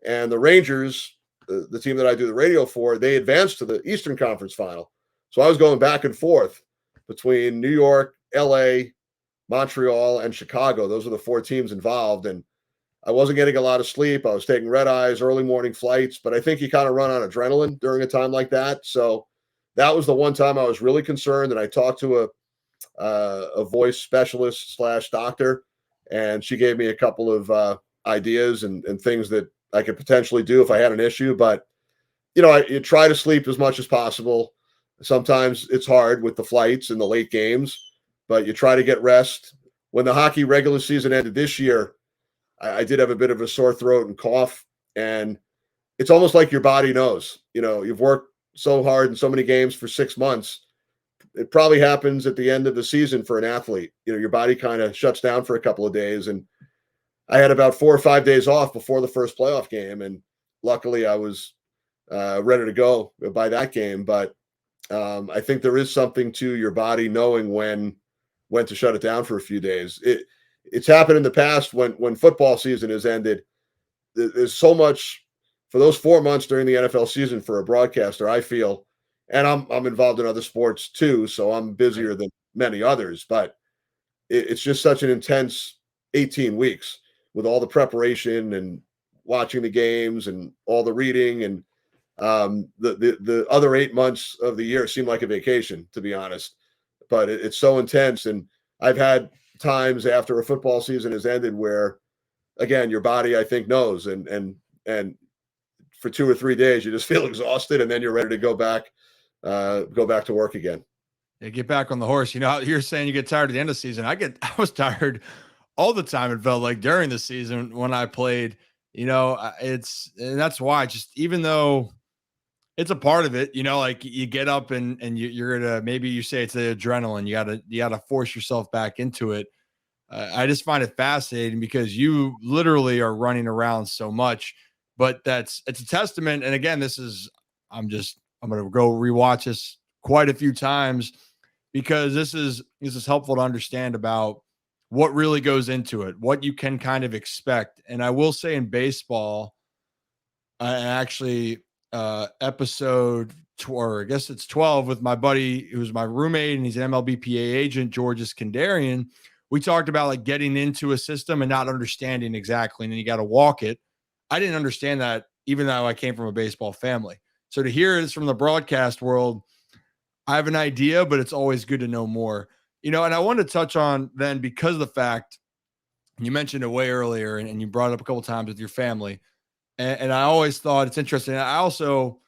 and the Rangers, the team that I do the radio for, they advanced to the Eastern Conference Final. So I was going back and forth between New York, LA, Montreal, and Chicago. Those are the 4 teams involved, and I wasn't getting a lot of sleep. I was taking red eyes, early morning flights, but I think you kind of run on adrenaline during a time like that. So that was the one time I was really concerned, and I talked to a voice specialist / doctor, and she gave me a couple of ideas and things that I could potentially do if I had an issue. But you try to sleep as much as possible. Sometimes it's hard with the flights and the late games, but you try to get rest. When the hockey regular season ended this year, I did have a bit of a sore throat and cough, and it's almost like your body knows. You've worked so hard in so many games for 6 months. It probably happens at the end of the season for an athlete. Your body kind of shuts down for a couple of days, and I had about 4 or 5 days off before the first playoff game, and luckily I was ready to go by that game. But I think there is something to your body knowing when to shut it down for a few days. It's happened in the past when football season has ended. There's so much for those 4 months during the NFL season for a broadcaster, I feel, and I'm involved in other sports too, so I'm busier than many others, but it's just such an intense 18 weeks with all the preparation and watching the games and all the reading, and the other 8 months of the year seem like a vacation, to be honest. But it's so intense, and I've had times after a football season has ended where, again, your body, I think, knows, and for 2 or 3 days you just feel exhausted, and then you're ready to go back to work again. Yeah, get back on the horse. You're saying you get tired at the end of the season. I was tired all the time. It felt like during the season when I played. And that's why, just even though it's a part of it, like you get up and you're gonna, maybe you say it's the adrenaline. You gotta force yourself back into it. I just find it fascinating because you literally are running around so much, but it's a testament. And again, I'm going to go rewatch this quite a few times because this is helpful to understand about what really goes into it, what you can kind of expect. And I will say in baseball, episode or I guess it's 12 with my buddy who's my roommate and he's an MLB PA agent, George Iskandarian. We talked about like getting into a system and not understanding exactly, and then you got to walk it. I didn't understand that even though I came from a baseball family. So to hear this from the broadcast world, I have an idea, but it's always good to know more. And I wanted to touch on then, because of the fact you mentioned it way earlier and you brought it up a couple of times with your family. And I always thought it's interesting. I also,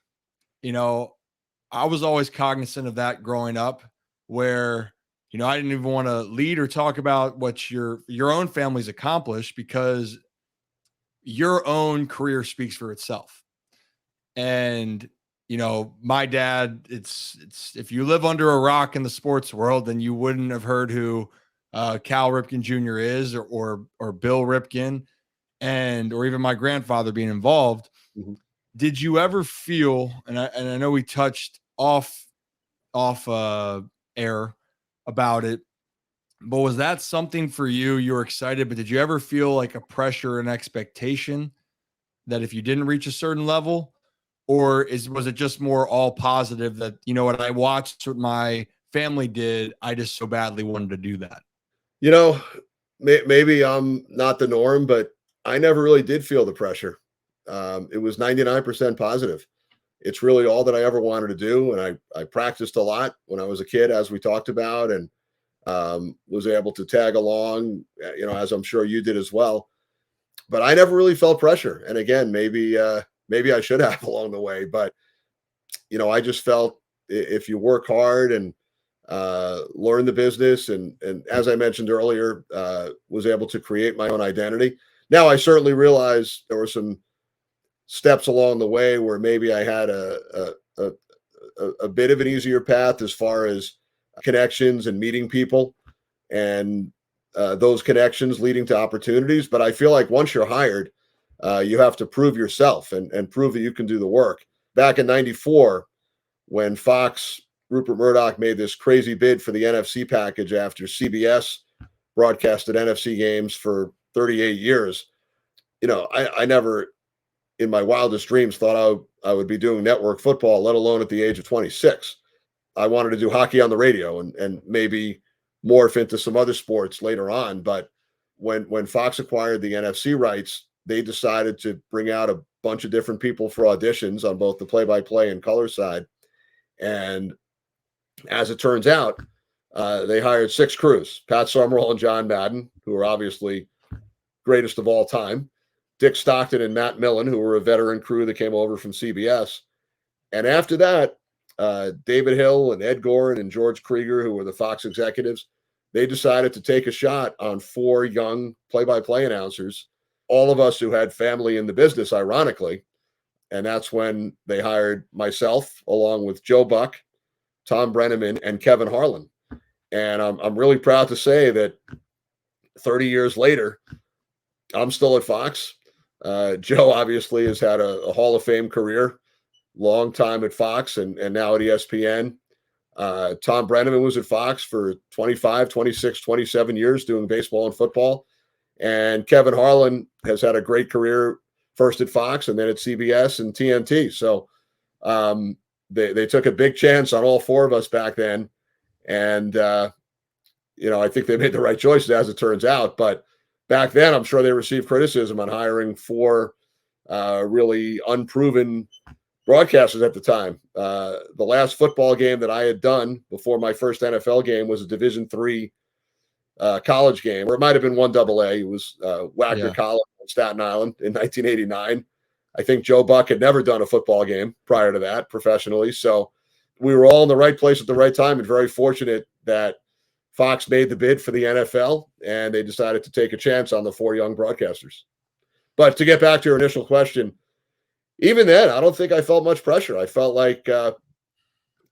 I was always cognizant of that growing up where, I didn't even want to lead or talk about what your own family's accomplished because your own career speaks for itself. And, my dad, it's if you live under a rock in the sports world, then you wouldn't have heard who Cal Ripken Jr. is or Bill Ripken or even my grandfather being involved. Mm-hmm. Did you ever feel, and I know we touched off air about it, but was that something for you? You were excited, but did you ever feel like a pressure and expectation that if you didn't reach a certain level, or was it just more all positive that, what I watched what my family did, I just so badly wanted to do that? Maybe I'm not the norm, but I never really did feel the pressure. It was 99% positive. It's really all that I ever wanted to do. And I practiced a lot when I was a kid, as we talked about, and was able to tag along, as I'm sure you did as well. But I never really felt pressure. And again, maybe I should have along the way, but I just felt if you work hard and learn the business, and as I mentioned earlier, was able to create my own identity. Now, I certainly realize there were some steps along the way where maybe I had a bit of an easier path as far as connections and meeting people, and those connections leading to opportunities. But I feel like once you're hired, you have to prove yourself and prove that you can do the work. Back in '94, when Fox, Rupert Murdoch, made this crazy bid for the NFC package after CBS broadcasted NFC games for 38 years, I never in my wildest dreams thought I would be doing network football, let alone at the age of 26. I wanted to do hockey on the radio and maybe morph into some other sports later on. But when Fox acquired the NFC rights, they decided to bring out a bunch of different people for auditions on both the play-by-play and color side. And as it turns out, they hired 6 crews: Pat Summerall and John Madden, who are obviously greatest of all time, Dick Stockton and Matt Millen, who were a veteran crew that came over from CBS. And after that, David Hill and Ed Gorin and George Krieger, who were the Fox executives, they decided to take a shot on 4 young play-by-play announcers, all of us who had family in the business, ironically. And that's when they hired myself, along with Joe Buck, Tom Brenneman, and Kevin Harlan. And I'm really proud to say that 30 years later, I'm still at Fox. Joe obviously has had a Hall of Fame career, long time at Fox and now at ESPN. Tom Brenneman was at Fox for 25, 26, 27 years doing baseball and football. And Kevin Harlan has had a great career, first at Fox and then at CBS and TNT. So they took a big chance on all four of us back then. And, I think they made the right choices as it turns out. But back then, I'm sure they received criticism on hiring four really unproven broadcasters at the time. The last football game that I had done before my first NFL game was a Division III college game, or it might have been 1AA. It was Wagner College on Staten Island in 1989. I think Joe Buck had never done a football game prior to that professionally. So we were all in the right place at the right time, and very fortunate that Fox made the bid for the NFL, and they decided to take a chance on the four young broadcasters. But to get back to your initial question, even then, I don't think I felt much pressure. I felt like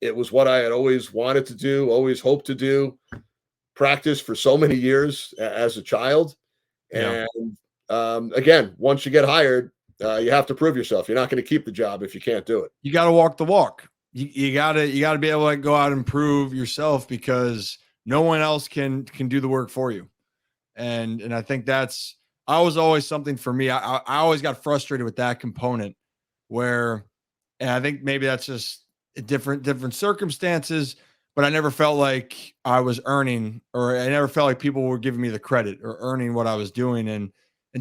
it was what I had always wanted to do, always hoped to do, practice for so many years as a child. Yeah. And again, once you get hired, you have to prove yourself. You're not going to keep the job if you can't do it. You got to walk the walk. You got to be able to go out and prove yourself, because no one else can do the work for you. And I think that's always something for me. I always got frustrated with that component where, and I think maybe that's just different circumstances, but I never felt like I was earning, or I never felt like people were giving me the credit or earning what I was doing. And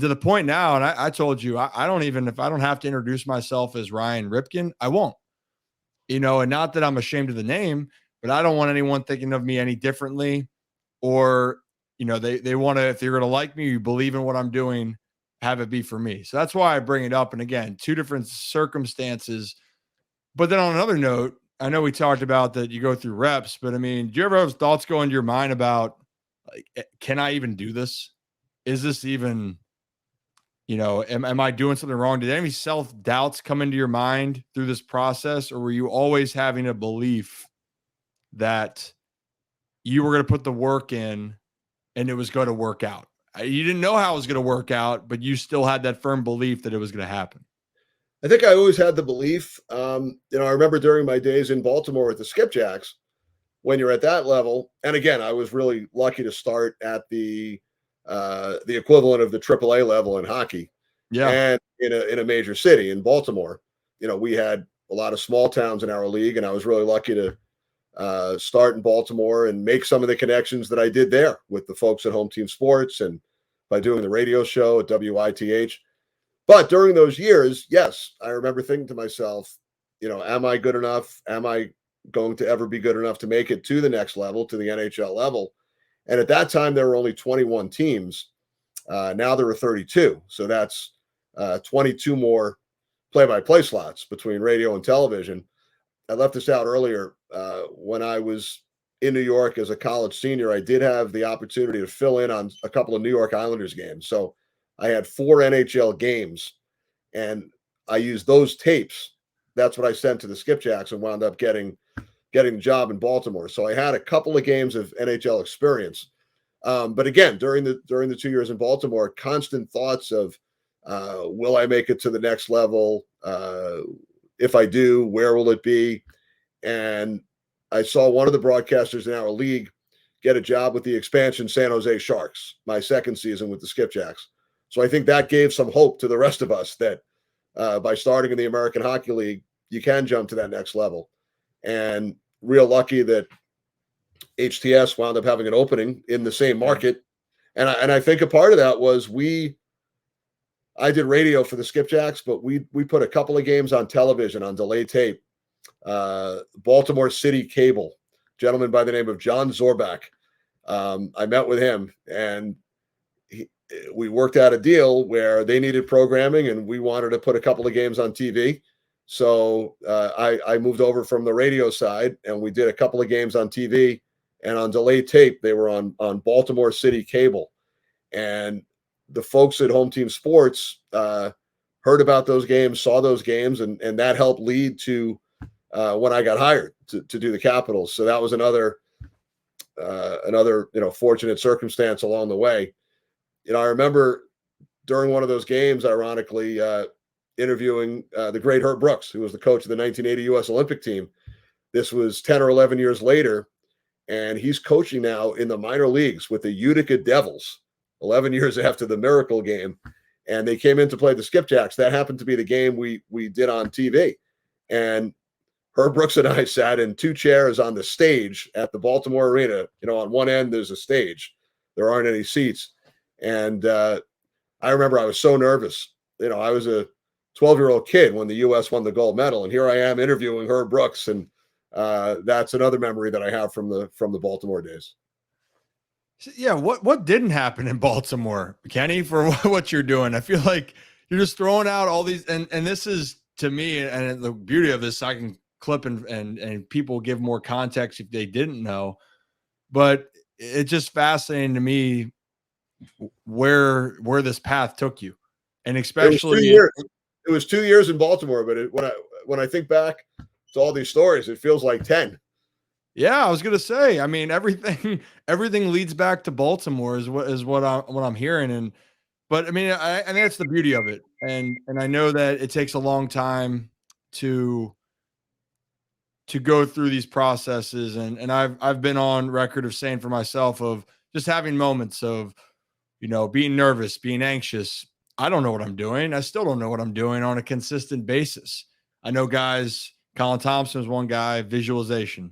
to the point now, and I told you, I don't even, if I don't have to introduce myself as Ryan Ripken, I won't, and not that I'm ashamed of the name, but I don't want anyone thinking of me any differently, or, they want to, if you're going to like me, you believe in what I'm doing, have it be for me. So that's why I bring it up. And again, two different circumstances. But then on another note, I know we talked about that you go through reps, but I mean, do you ever have thoughts go into your mind about, like, can I even do this? Is this even, am I doing something wrong? Did any self-doubts come into your mind through this process? Or were you always having a belief that you were going to put the work in and it was going to work out? You didn't know how it was going to work out, but you still had that firm belief that it was going to happen. I think I always had the belief. I remember during my days in Baltimore with the Skipjacks, when you're at that level, and again, I was really lucky to start at the equivalent of the AAA level in hockey, and in a major city in Baltimore. We had a lot of small towns in our league, and I was really lucky to start in Baltimore and make some of the connections that I did there with the folks at Home Team Sports and by doing the radio show at WITH. But during those years, yes, I remember thinking to myself, am I good enough? Am I going to ever be good enough to make it to the next level, to the NHL level? And at that time, there were only 21 teams. Now there are 32. So that's 22 more play-by-play slots between radio and television. I left this out earlier. When I was in New York as a college senior, I did have the opportunity to fill in on a couple of New York Islanders games. So I had 4 NHL games, and I used those tapes. That's what I sent to the Skipjacks and wound up getting the job in Baltimore. So I had a couple of games of NHL experience. But again, during the 2 years in Baltimore, constant thoughts of, will I make it to the next level? If I do, where will it be? And I saw one of the broadcasters in our league get a job with the expansion San Jose Sharks, my second season with the Skipjacks. So I think that gave some hope to the rest of us that by starting in the American Hockey League, you can jump to that next level. And real lucky that HTS wound up having an opening in the same market. And I think a part of that was I did radio for the Skipjacks, but we put a couple of games on television on delayed tape. Baltimore City Cable, gentleman by the name of John Zorbach. I met with him, and we worked out a deal where they needed programming and we wanted to put a couple of games on TV. So I moved over from the radio side, and we did a couple of games on TV, and on delayed tape, they were on Baltimore City Cable. And the folks at Home Team Sports heard about those games, saw those games, and that helped lead to when I got hired to do the Capitals. So that was another fortunate circumstance along the way. I remember during one of those games, ironically, interviewing the great Herb Brooks, who was the coach of the 1980 U.S. Olympic team. This was 10 or 11 years later, and he's coaching now in the minor leagues with the Utica Devils, 11 years after the Miracle game. And they came in to play the Skipjacks. That happened to be the game we did on TV. And Herb Brooks and I sat in two chairs on the stage at the Baltimore Arena. On one end, there's a stage. There aren't any seats. And I remember I was so nervous. I was a 12-year-old kid when the U.S. won the gold medal. And here I am interviewing Herb Brooks. And that's another memory that I have from the Baltimore days. Yeah, what didn't happen in Baltimore, Kenny, for what you're doing? I feel like you're just throwing out all these, and this is, to me, and the beauty of this, I can clip and people give more context if they didn't know, but it's just fascinating to me where this path took you, and especially it was 2 years in Baltimore, but when I think back to all these stories, it feels like 10. Yeah, I was gonna say. I mean, everything leads back to Baltimore is what I'm hearing, but I mean, I think that's the beauty of it, and I know that it takes a long time to go through these processes, and I've been on record of saying for myself of just having moments of being nervous, being anxious. I don't know what I'm doing. I still don't know what I'm doing on a consistent basis. I know guys. Colin Thompson was one guy. Visualization.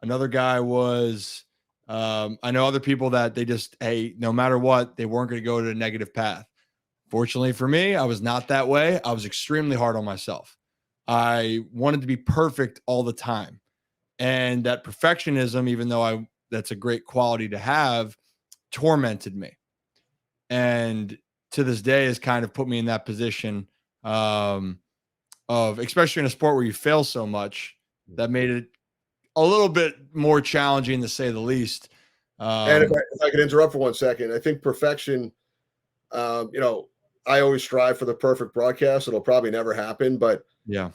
Another guy was, I know other people that they just, hey, no matter what, they weren't going to go to a negative path. Fortunately for me, I was not that way. I was extremely hard on myself. I wanted to be perfect all the time. And that perfectionism, even though that's a great quality to have, tormented me. And to this day has kind of put me in that position of, especially in a sport where you fail so much, that made it a little bit more challenging, to say the least. And if I could interrupt for 1 second, I think perfection, I always strive for the perfect broadcast. It'll probably never happen, but yeah,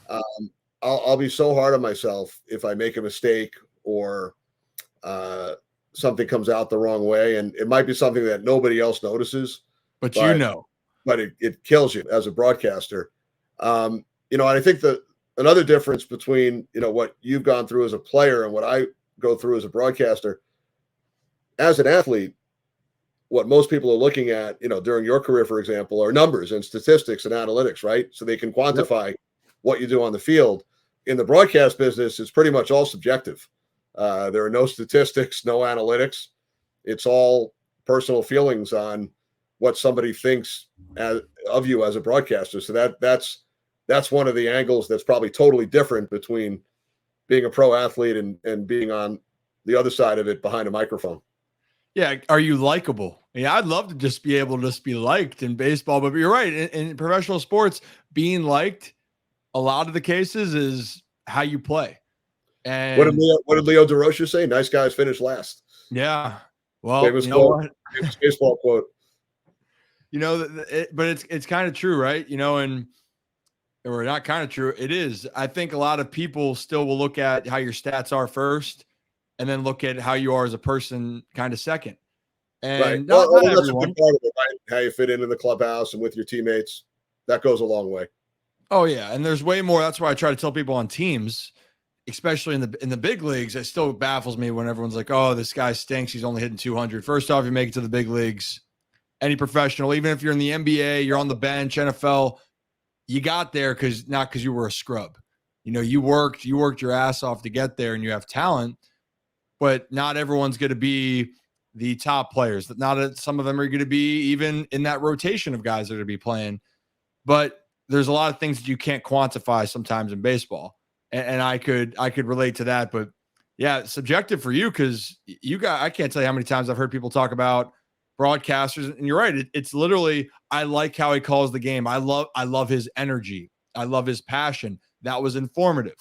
I'll be so hard on myself if I make a mistake or something comes out the wrong way. And it might be something that nobody else notices, but but it kills you as a broadcaster. And I think that another difference between, what you've gone through as a player and what I go through as a broadcaster, as an athlete, what most people are looking at, during your career, for example, are numbers and statistics and analytics, right? So they can quantify what you do on the field. In the broadcast business, it's pretty much all subjective. There are no statistics, no analytics. It's all personal feelings on what somebody thinks of you as a broadcaster. So that's one of the angles that's probably totally different between being a pro athlete and being on the other side of it behind a microphone. Yeah. Are you likable? Yeah, I'd love to just be able to just be liked in baseball, but you're right. In professional sports, being liked, a lot of the cases, is how you play. And what did Leo DeRocher say? Nice guys finish last. Yeah. Well, famous baseball quote. But it's kind of true, right? Or not kind of true. It is. I think a lot of people still will look at how your stats are first, and then look at how you are as a person kind of second. And right. not that's a big part of it, right? How you fit into the clubhouse and with your teammates. That goes a long way. Oh yeah. And there's way more. That's why I try to tell people on teams, especially in the big leagues, it still baffles me when everyone's like, oh, this guy stinks. He's only hitting 200. First off, you make it to the big leagues, any professional, even if you're in the NBA, you're on the bench, NFL, you got there not because you were a scrub. You worked your ass off to get there, and you have talent, but not everyone's going to be the top players. Some of them are going to be even in that rotation of guys that are going to be playing. But there's a lot of things that you can't quantify sometimes in baseball. And I could relate to that, but yeah, subjective for you, because I can't tell you how many times I've heard people talk about broadcasters, and you're right. It's literally, I like how he calls the game. I love his energy. I love his passion. That was informative.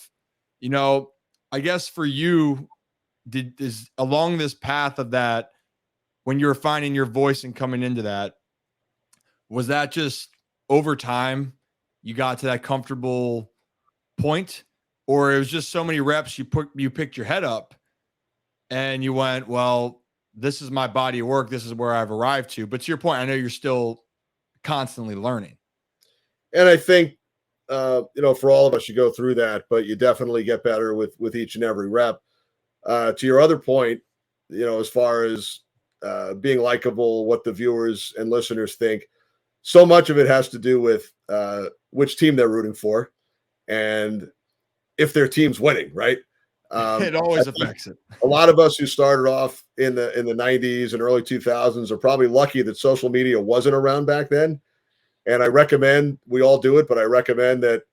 I guess for you, is along this path of that, when you were finding your voice and coming into that, was that just over time you got to that comfortable point? Or it was just so many reps, you picked your head up and you went, well, this is my body of work. This is where I've arrived to. But to your point, I know you're still constantly learning. And I think for all of us, you go through that, but you definitely get better with each and every rep. To your other point, as far as being likable, what the viewers and listeners think, so much of it has to do with which team they're rooting for and if their team's winning, right? It always affects it. A lot of us who started off in the 90s and early 2000s are probably lucky that social media wasn't around back then. And I recommend we all do it, but I recommend that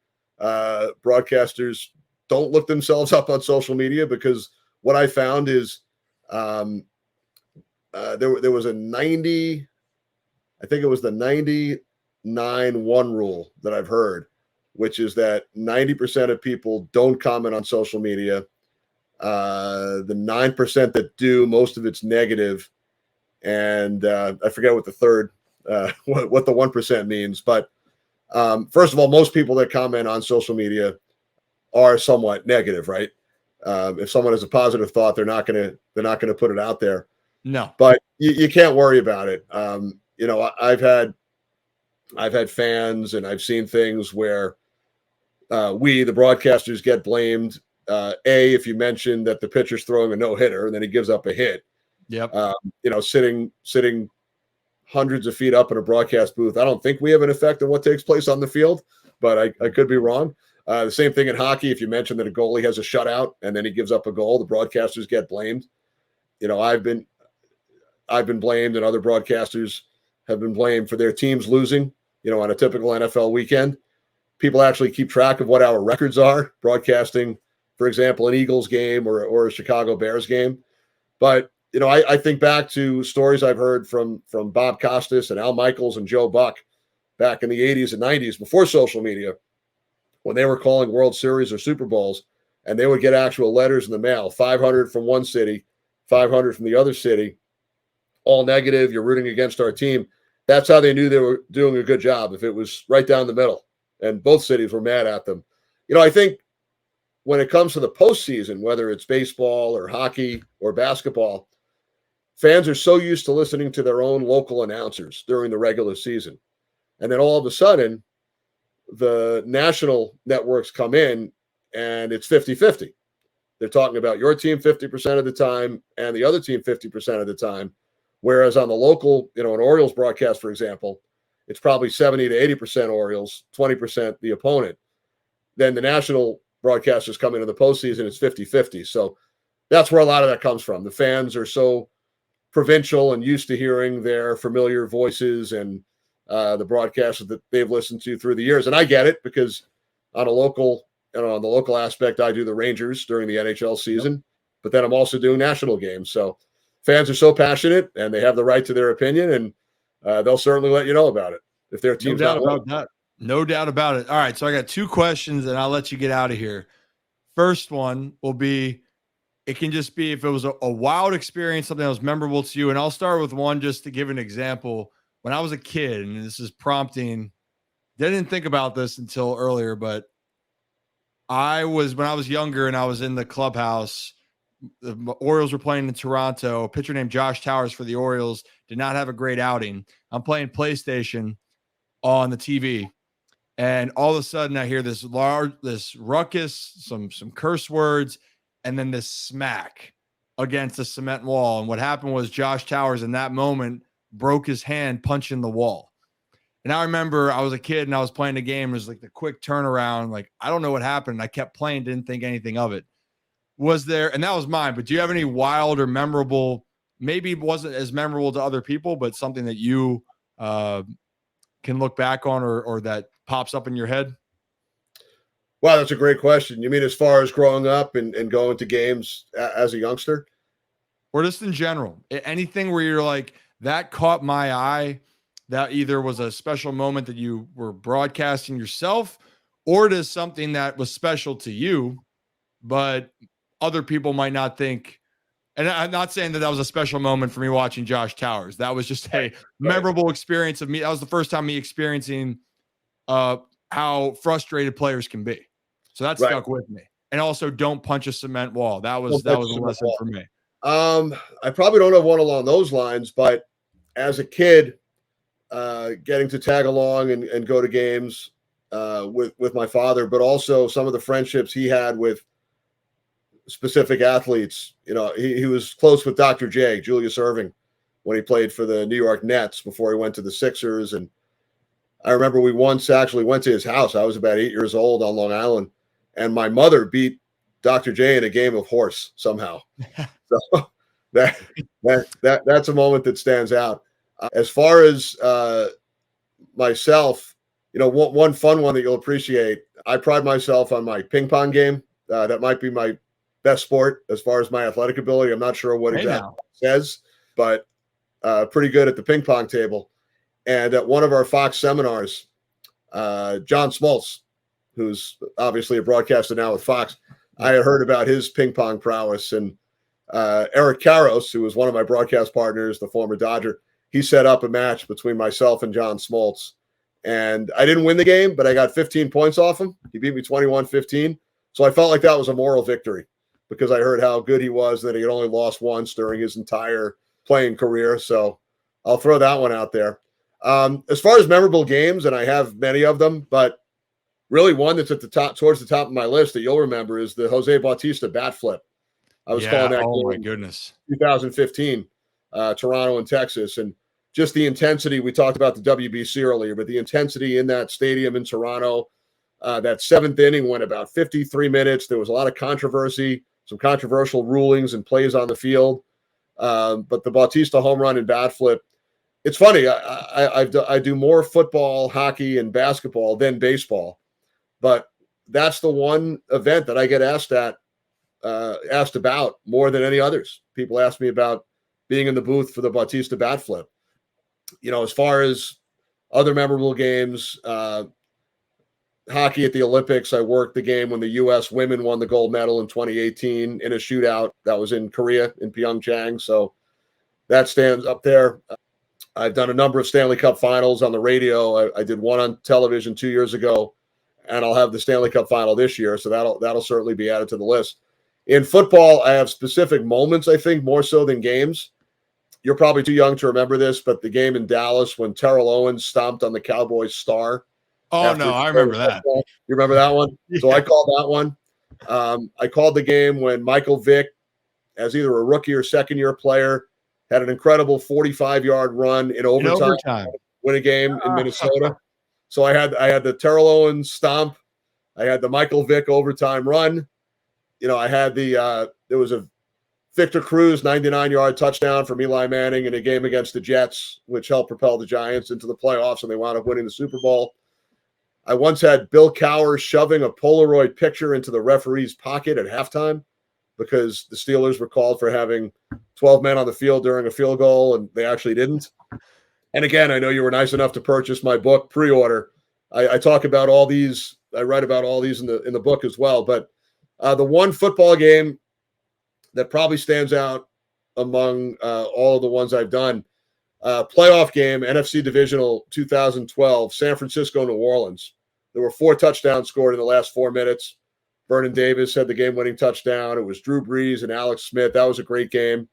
broadcasters don't look themselves up on social media, because what I found is there was a 90, I think it was the 99-1 rule that I've heard, which is that 90% of people don't comment on social media. The 9% that do, most of it's negative. And I forget what the third, what the 1% means. But first of all, most people that comment on social media are somewhat negative, right? If someone has a positive thought, they're not going to put it out there. No, but you can't worry about it. I've had fans, and I've seen things where we, the broadcasters, get blamed. If you mention that the pitcher's throwing a no-hitter and then he gives up a hit. Yep. Sitting hundreds of feet up in a broadcast booth, I don't think we have an effect on what takes place on the field, but I could be wrong. The same thing in hockey. If you mention that a goalie has a shutout and then he gives up a goal, the broadcasters get blamed. I've been blamed, and other broadcasters have been blamed for their teams losing, on a typical NFL weekend. People actually keep track of what our records are broadcasting, for example, an Eagles game or a Chicago Bears game. But, I think back to stories I've heard from Bob Costas and Al Michaels and Joe Buck back in the 80s and 90s before social media, when they were calling World Series or Super Bowls, and they would get actual letters in the mail, 500 from one city, 500 from the other city, all negative, you're rooting against our team. That's how they knew they were doing a good job, if it was right down the middle and both cities were mad at them. I think when it comes to the postseason, whether it's baseball or hockey or basketball, fans are so used to listening to their own local announcers during the regular season. And then all of a sudden, the national networks come in and it's 50-50. They're talking about your team 50% of the time and the other team 50% of the time. Whereas on the local, an Orioles broadcast, for example, it's probably 70 to 80% Orioles, 20% the opponent. Then the national broadcasters come into the postseason, it's 50-50. So that's where a lot of that comes from. The fans are so provincial and used to hearing their familiar voices and the broadcasters that they've listened to through the years. And I get it, because on the local aspect, I do the Rangers during the NHL season, but then I'm also doing national games. So fans are so passionate, and they have the right to their opinion, and they'll certainly let you know about it if their team's no doubt about that. No doubt about it. All right, so I got two questions, and I'll let you get out of here. First one will be, it can just be if it was a wild experience, something that was memorable to you. And I'll start with one just to give an example. When I was a kid, and this is prompting, didn't think about this until earlier, but when I was younger and I was in the clubhouse, the Orioles were playing in Toronto. A pitcher named Josh Towers for the Orioles did not have a great outing. I'm playing PlayStation on the TV, and all of a sudden I hear this ruckus, some curse words, and then this smack against the cement wall. And what happened was Josh Towers in that moment broke his hand punching the wall. And I remember I was a kid and I was playing the game. It was like the quick turnaround. Like, I don't know what happened. I kept playing, didn't think anything of it. Was there, and that was mine, but do you have any wild or memorable, maybe it wasn't as memorable to other people, but something that you can look back on or that pops up in your head? Wow, that's a great question. You mean as far as growing up and going to games as a youngster? Or just in general, anything where you're like, that caught my eye, that either was a special moment that you were broadcasting yourself, or it is something that was special to you, but other people might not think. And I'm not saying that was a special moment for me watching Josh Towers. That was just a memorable experience of me. That was the first time me experiencing how frustrated players can be. So that stuck with me. And also, don't punch a cement wall. That was a lesson for me. I probably don't have one along those lines, but as a kid, getting to tag along and go to games, with my father, but also some of the friendships he had with specific athletes. He was close with Dr. J, Julius Erving, when he played for the New York Nets before he went to the Sixers. And I remember we once actually went to his house. I was about 8 years old on Long Island, and my mother beat Dr. J in a game of horse somehow. So that's a moment that stands out. As far as myself, one fun one that you'll appreciate. I pride myself on my ping pong game. That might be my best sport as far as my athletic ability. I'm not sure what exactly it says, but pretty good at the ping pong table. And at one of our Fox seminars, John Smoltz, who's obviously a broadcaster now with Fox, I had heard about his ping pong prowess. And Eric Karros, who was one of my broadcast partners, the former Dodger, he set up a match between myself and John Smoltz. And I didn't win the game, but I got 15 points off him. He beat me 21-15. So I felt like that was a moral victory because I heard how good he was, that he had only lost once during his entire playing career. So I'll throw that one out there. As far as memorable games, and I have many of them, but really one that's at the top, towards the top of my list that you'll remember is the Jose Bautista bat flip. I was calling that game. Oh my goodness. 2015, Toronto and Texas. And just the intensity, we talked about the WBC earlier, but the intensity in that stadium in Toronto, that seventh inning went about 53 minutes. There was a lot of controversy, some controversial rulings and plays on the field. But the Bautista home run and bat flip, it's funny. I do more football, hockey, and basketball than baseball, but that's the one event that I get asked about more than any others. People ask me about being in the booth for the Bautista bat flip. As far as other memorable games, hockey at the Olympics, I worked the game when the U.S. women won the gold medal in 2018 in a shootout that was in Korea, in Pyeongchang. So that stands up there. I've done a number of Stanley Cup finals on the radio. I did one on television 2 years ago, and I'll have the Stanley Cup final this year. So that'll certainly be added to the list. In football, I have specific moments, I think, more so than games. You're probably too young to remember this, but the game in Dallas when Terrell Owens stomped on the Cowboys star. Oh, no, I remember that. You remember that one? Yeah. So I called that one. I called the game when Michael Vick, as either a rookie or second-year player, had an incredible 45-yard run in overtime. Win a game in Minnesota. So I had the Terrell Owens stomp. I had the Michael Vick overtime run. I had there was a Victor Cruz 99-yard touchdown from Eli Manning in a game against the Jets, which helped propel the Giants into the playoffs, and they wound up winning the Super Bowl. I once had Bill Cowher shoving a Polaroid picture into the referee's pocket at halftime because the Steelers were called for having 12 men on the field during a field goal, and they actually didn't. And again, I know you were nice enough to purchase my book pre-order. I talk about all these. I write about all these in the book as well. But the one football game that probably stands out among all of the ones I've done, playoff game, NFC Divisional 2012, San Francisco, New Orleans. There were 4 touchdowns scored in the last 4 minutes. Vernon Davis had the game-winning touchdown. It was Drew Brees and Alex Smith. That was a great game.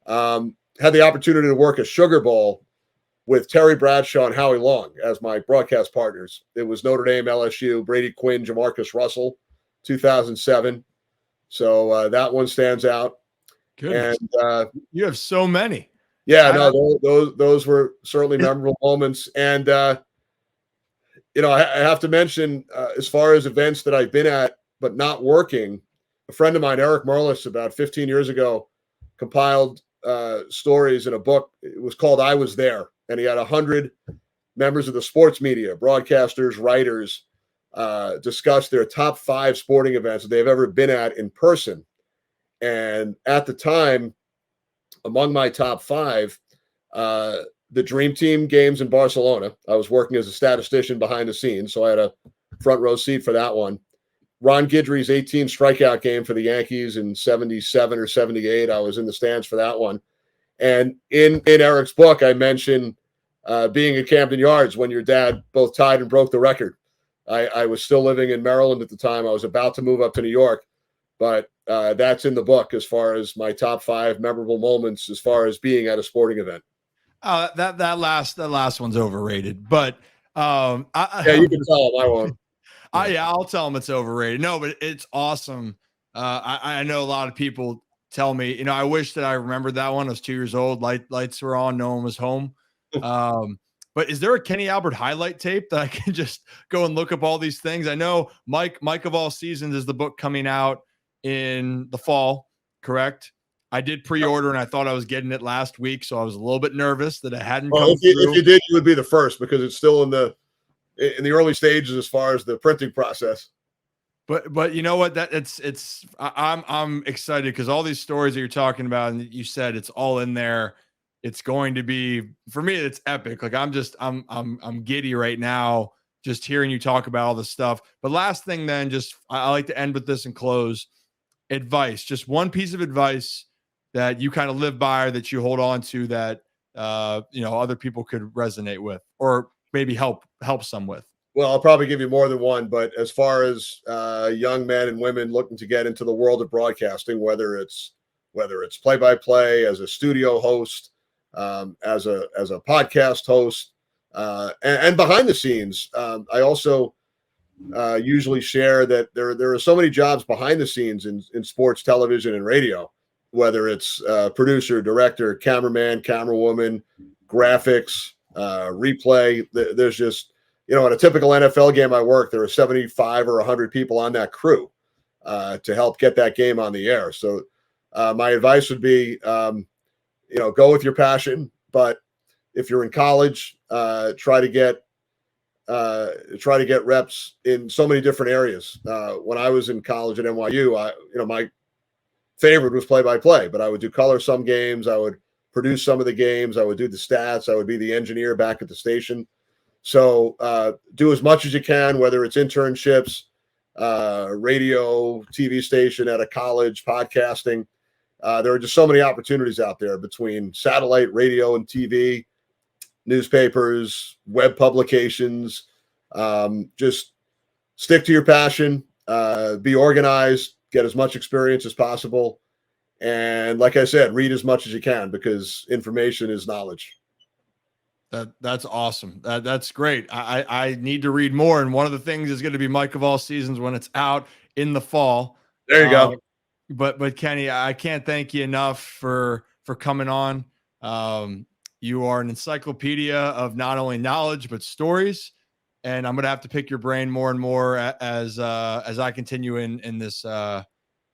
Had the opportunity to work a Sugar Bowl with Terry Bradshaw and Howie Long as my broadcast partners. It was Notre Dame, LSU, Brady Quinn, Jamarcus Russell, 2007. So that one stands out. Goodness. And you have so many. Yeah, no, those were certainly memorable moments. And I have to mention, as far as events that I've been at but not working, a friend of mine, Eric Merlis, about 15 years ago, compiled stories in a book. It was called I Was There, and he had 100 members of the sports media, broadcasters, writers, discuss their top 5 sporting events that they've ever been at in person. And at the time, among my top 5, the Dream Team games in Barcelona. I was working as a statistician behind the scenes, so I had a front row seat for that one. Ron Guidry's 18 strikeout game for the Yankees in 77 or 78. I was in the stands for that one. And in Eric's book, I mentioned being at Camden Yards when your dad both tied and broke the record. I was still living in Maryland at the time. I was about to move up to New York, but that's in the book as far as my top 5 memorable moments as far as being at a sporting event. That last one's overrated, but Yeah, you can tell him. I won't. Yeah, I'll tell them it's overrated. No, but it's awesome. I know a lot of people tell me, I wish that I remembered that one. I was 2 years old. Lights were on. No one was home. But is there a Kenny Albert highlight tape that I can just go and look up all these things? I know Mike of All Seasons is the book coming out in the fall, correct? I did pre-order and I thought I was getting it last week, so I was a little bit nervous that it hadn't come through. If you did, you would be the first because it's still in the early stages as far as the printing process. But you know what? I'm excited because all these stories that you're talking about, and you said it's all in there. It's going to be, for me, it's epic. Like I'm giddy right now just hearing you talk about all this stuff. But last thing, then, I like to end with this and close. Advice, just one piece of advice that you kind of live by or that you hold on to that other people could resonate with or maybe help some with. Well, I'll probably give you more than one, but as far as young men and women looking to get into the world of broadcasting, whether it's play-by-play, as a studio host, as a podcast host, and behind the scenes, I also usually share that there are so many jobs behind the scenes in sports, television, and radio, whether it's producer, director, cameraman, camerawoman, graphics, replay. There's just, at a typical NFL game I work, there are 75 or 100 people on that crew to help get that game on the air. So my advice would be, go with your passion. But if you're in college, try to get reps in so many different areas. When I was in college at NYU, my favorite was play-by-play, but I would do color some games. I would produce some of the games. I would do the stats. I would be the engineer back at the station. So do as much as you can, whether it's internships, radio, TV station at a college, podcasting. There are just so many opportunities out there between satellite, radio, and TV, newspapers, web publications. Just stick to your passion, be organized, get as much experience as possible. And like I said, read as much as you can because information is knowledge. That's awesome. That's great. I need to read more. And one of the things is going to be Mike of All Seasons when it's out in the fall. There you go. But Kenny, I can't thank you enough for coming on. You are an encyclopedia of not only knowledge, but stories. And I'm going to have to pick your brain more and more as I continue in this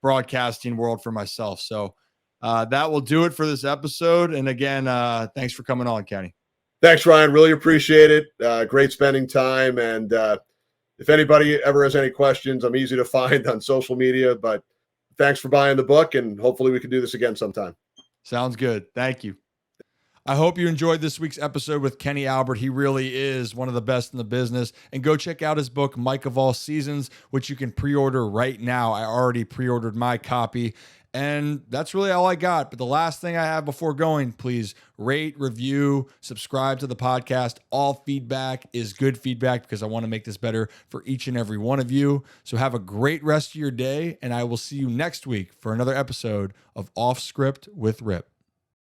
broadcasting world for myself. So that will do it for this episode. And again, thanks for coming on, Kenny. Thanks, Ryan. Really appreciate it. Great spending time. And if anybody ever has any questions, I'm easy to find on social media. But thanks for buying the book, and hopefully we can do this again sometime. Sounds good. Thank you. I hope you enjoyed this week's episode with Kenny Albert. He really is one of the best in the business. And go check out his book, Mike of All Seasons, which you can pre-order right now. I already pre-ordered my copy. And that's really all I got. But the last thing I have before going, please rate, review, subscribe to the podcast. All feedback is good feedback because I want to make this better for each and every one of you. So have a great rest of your day, and I will see you next week for another episode of Off Script with Rip.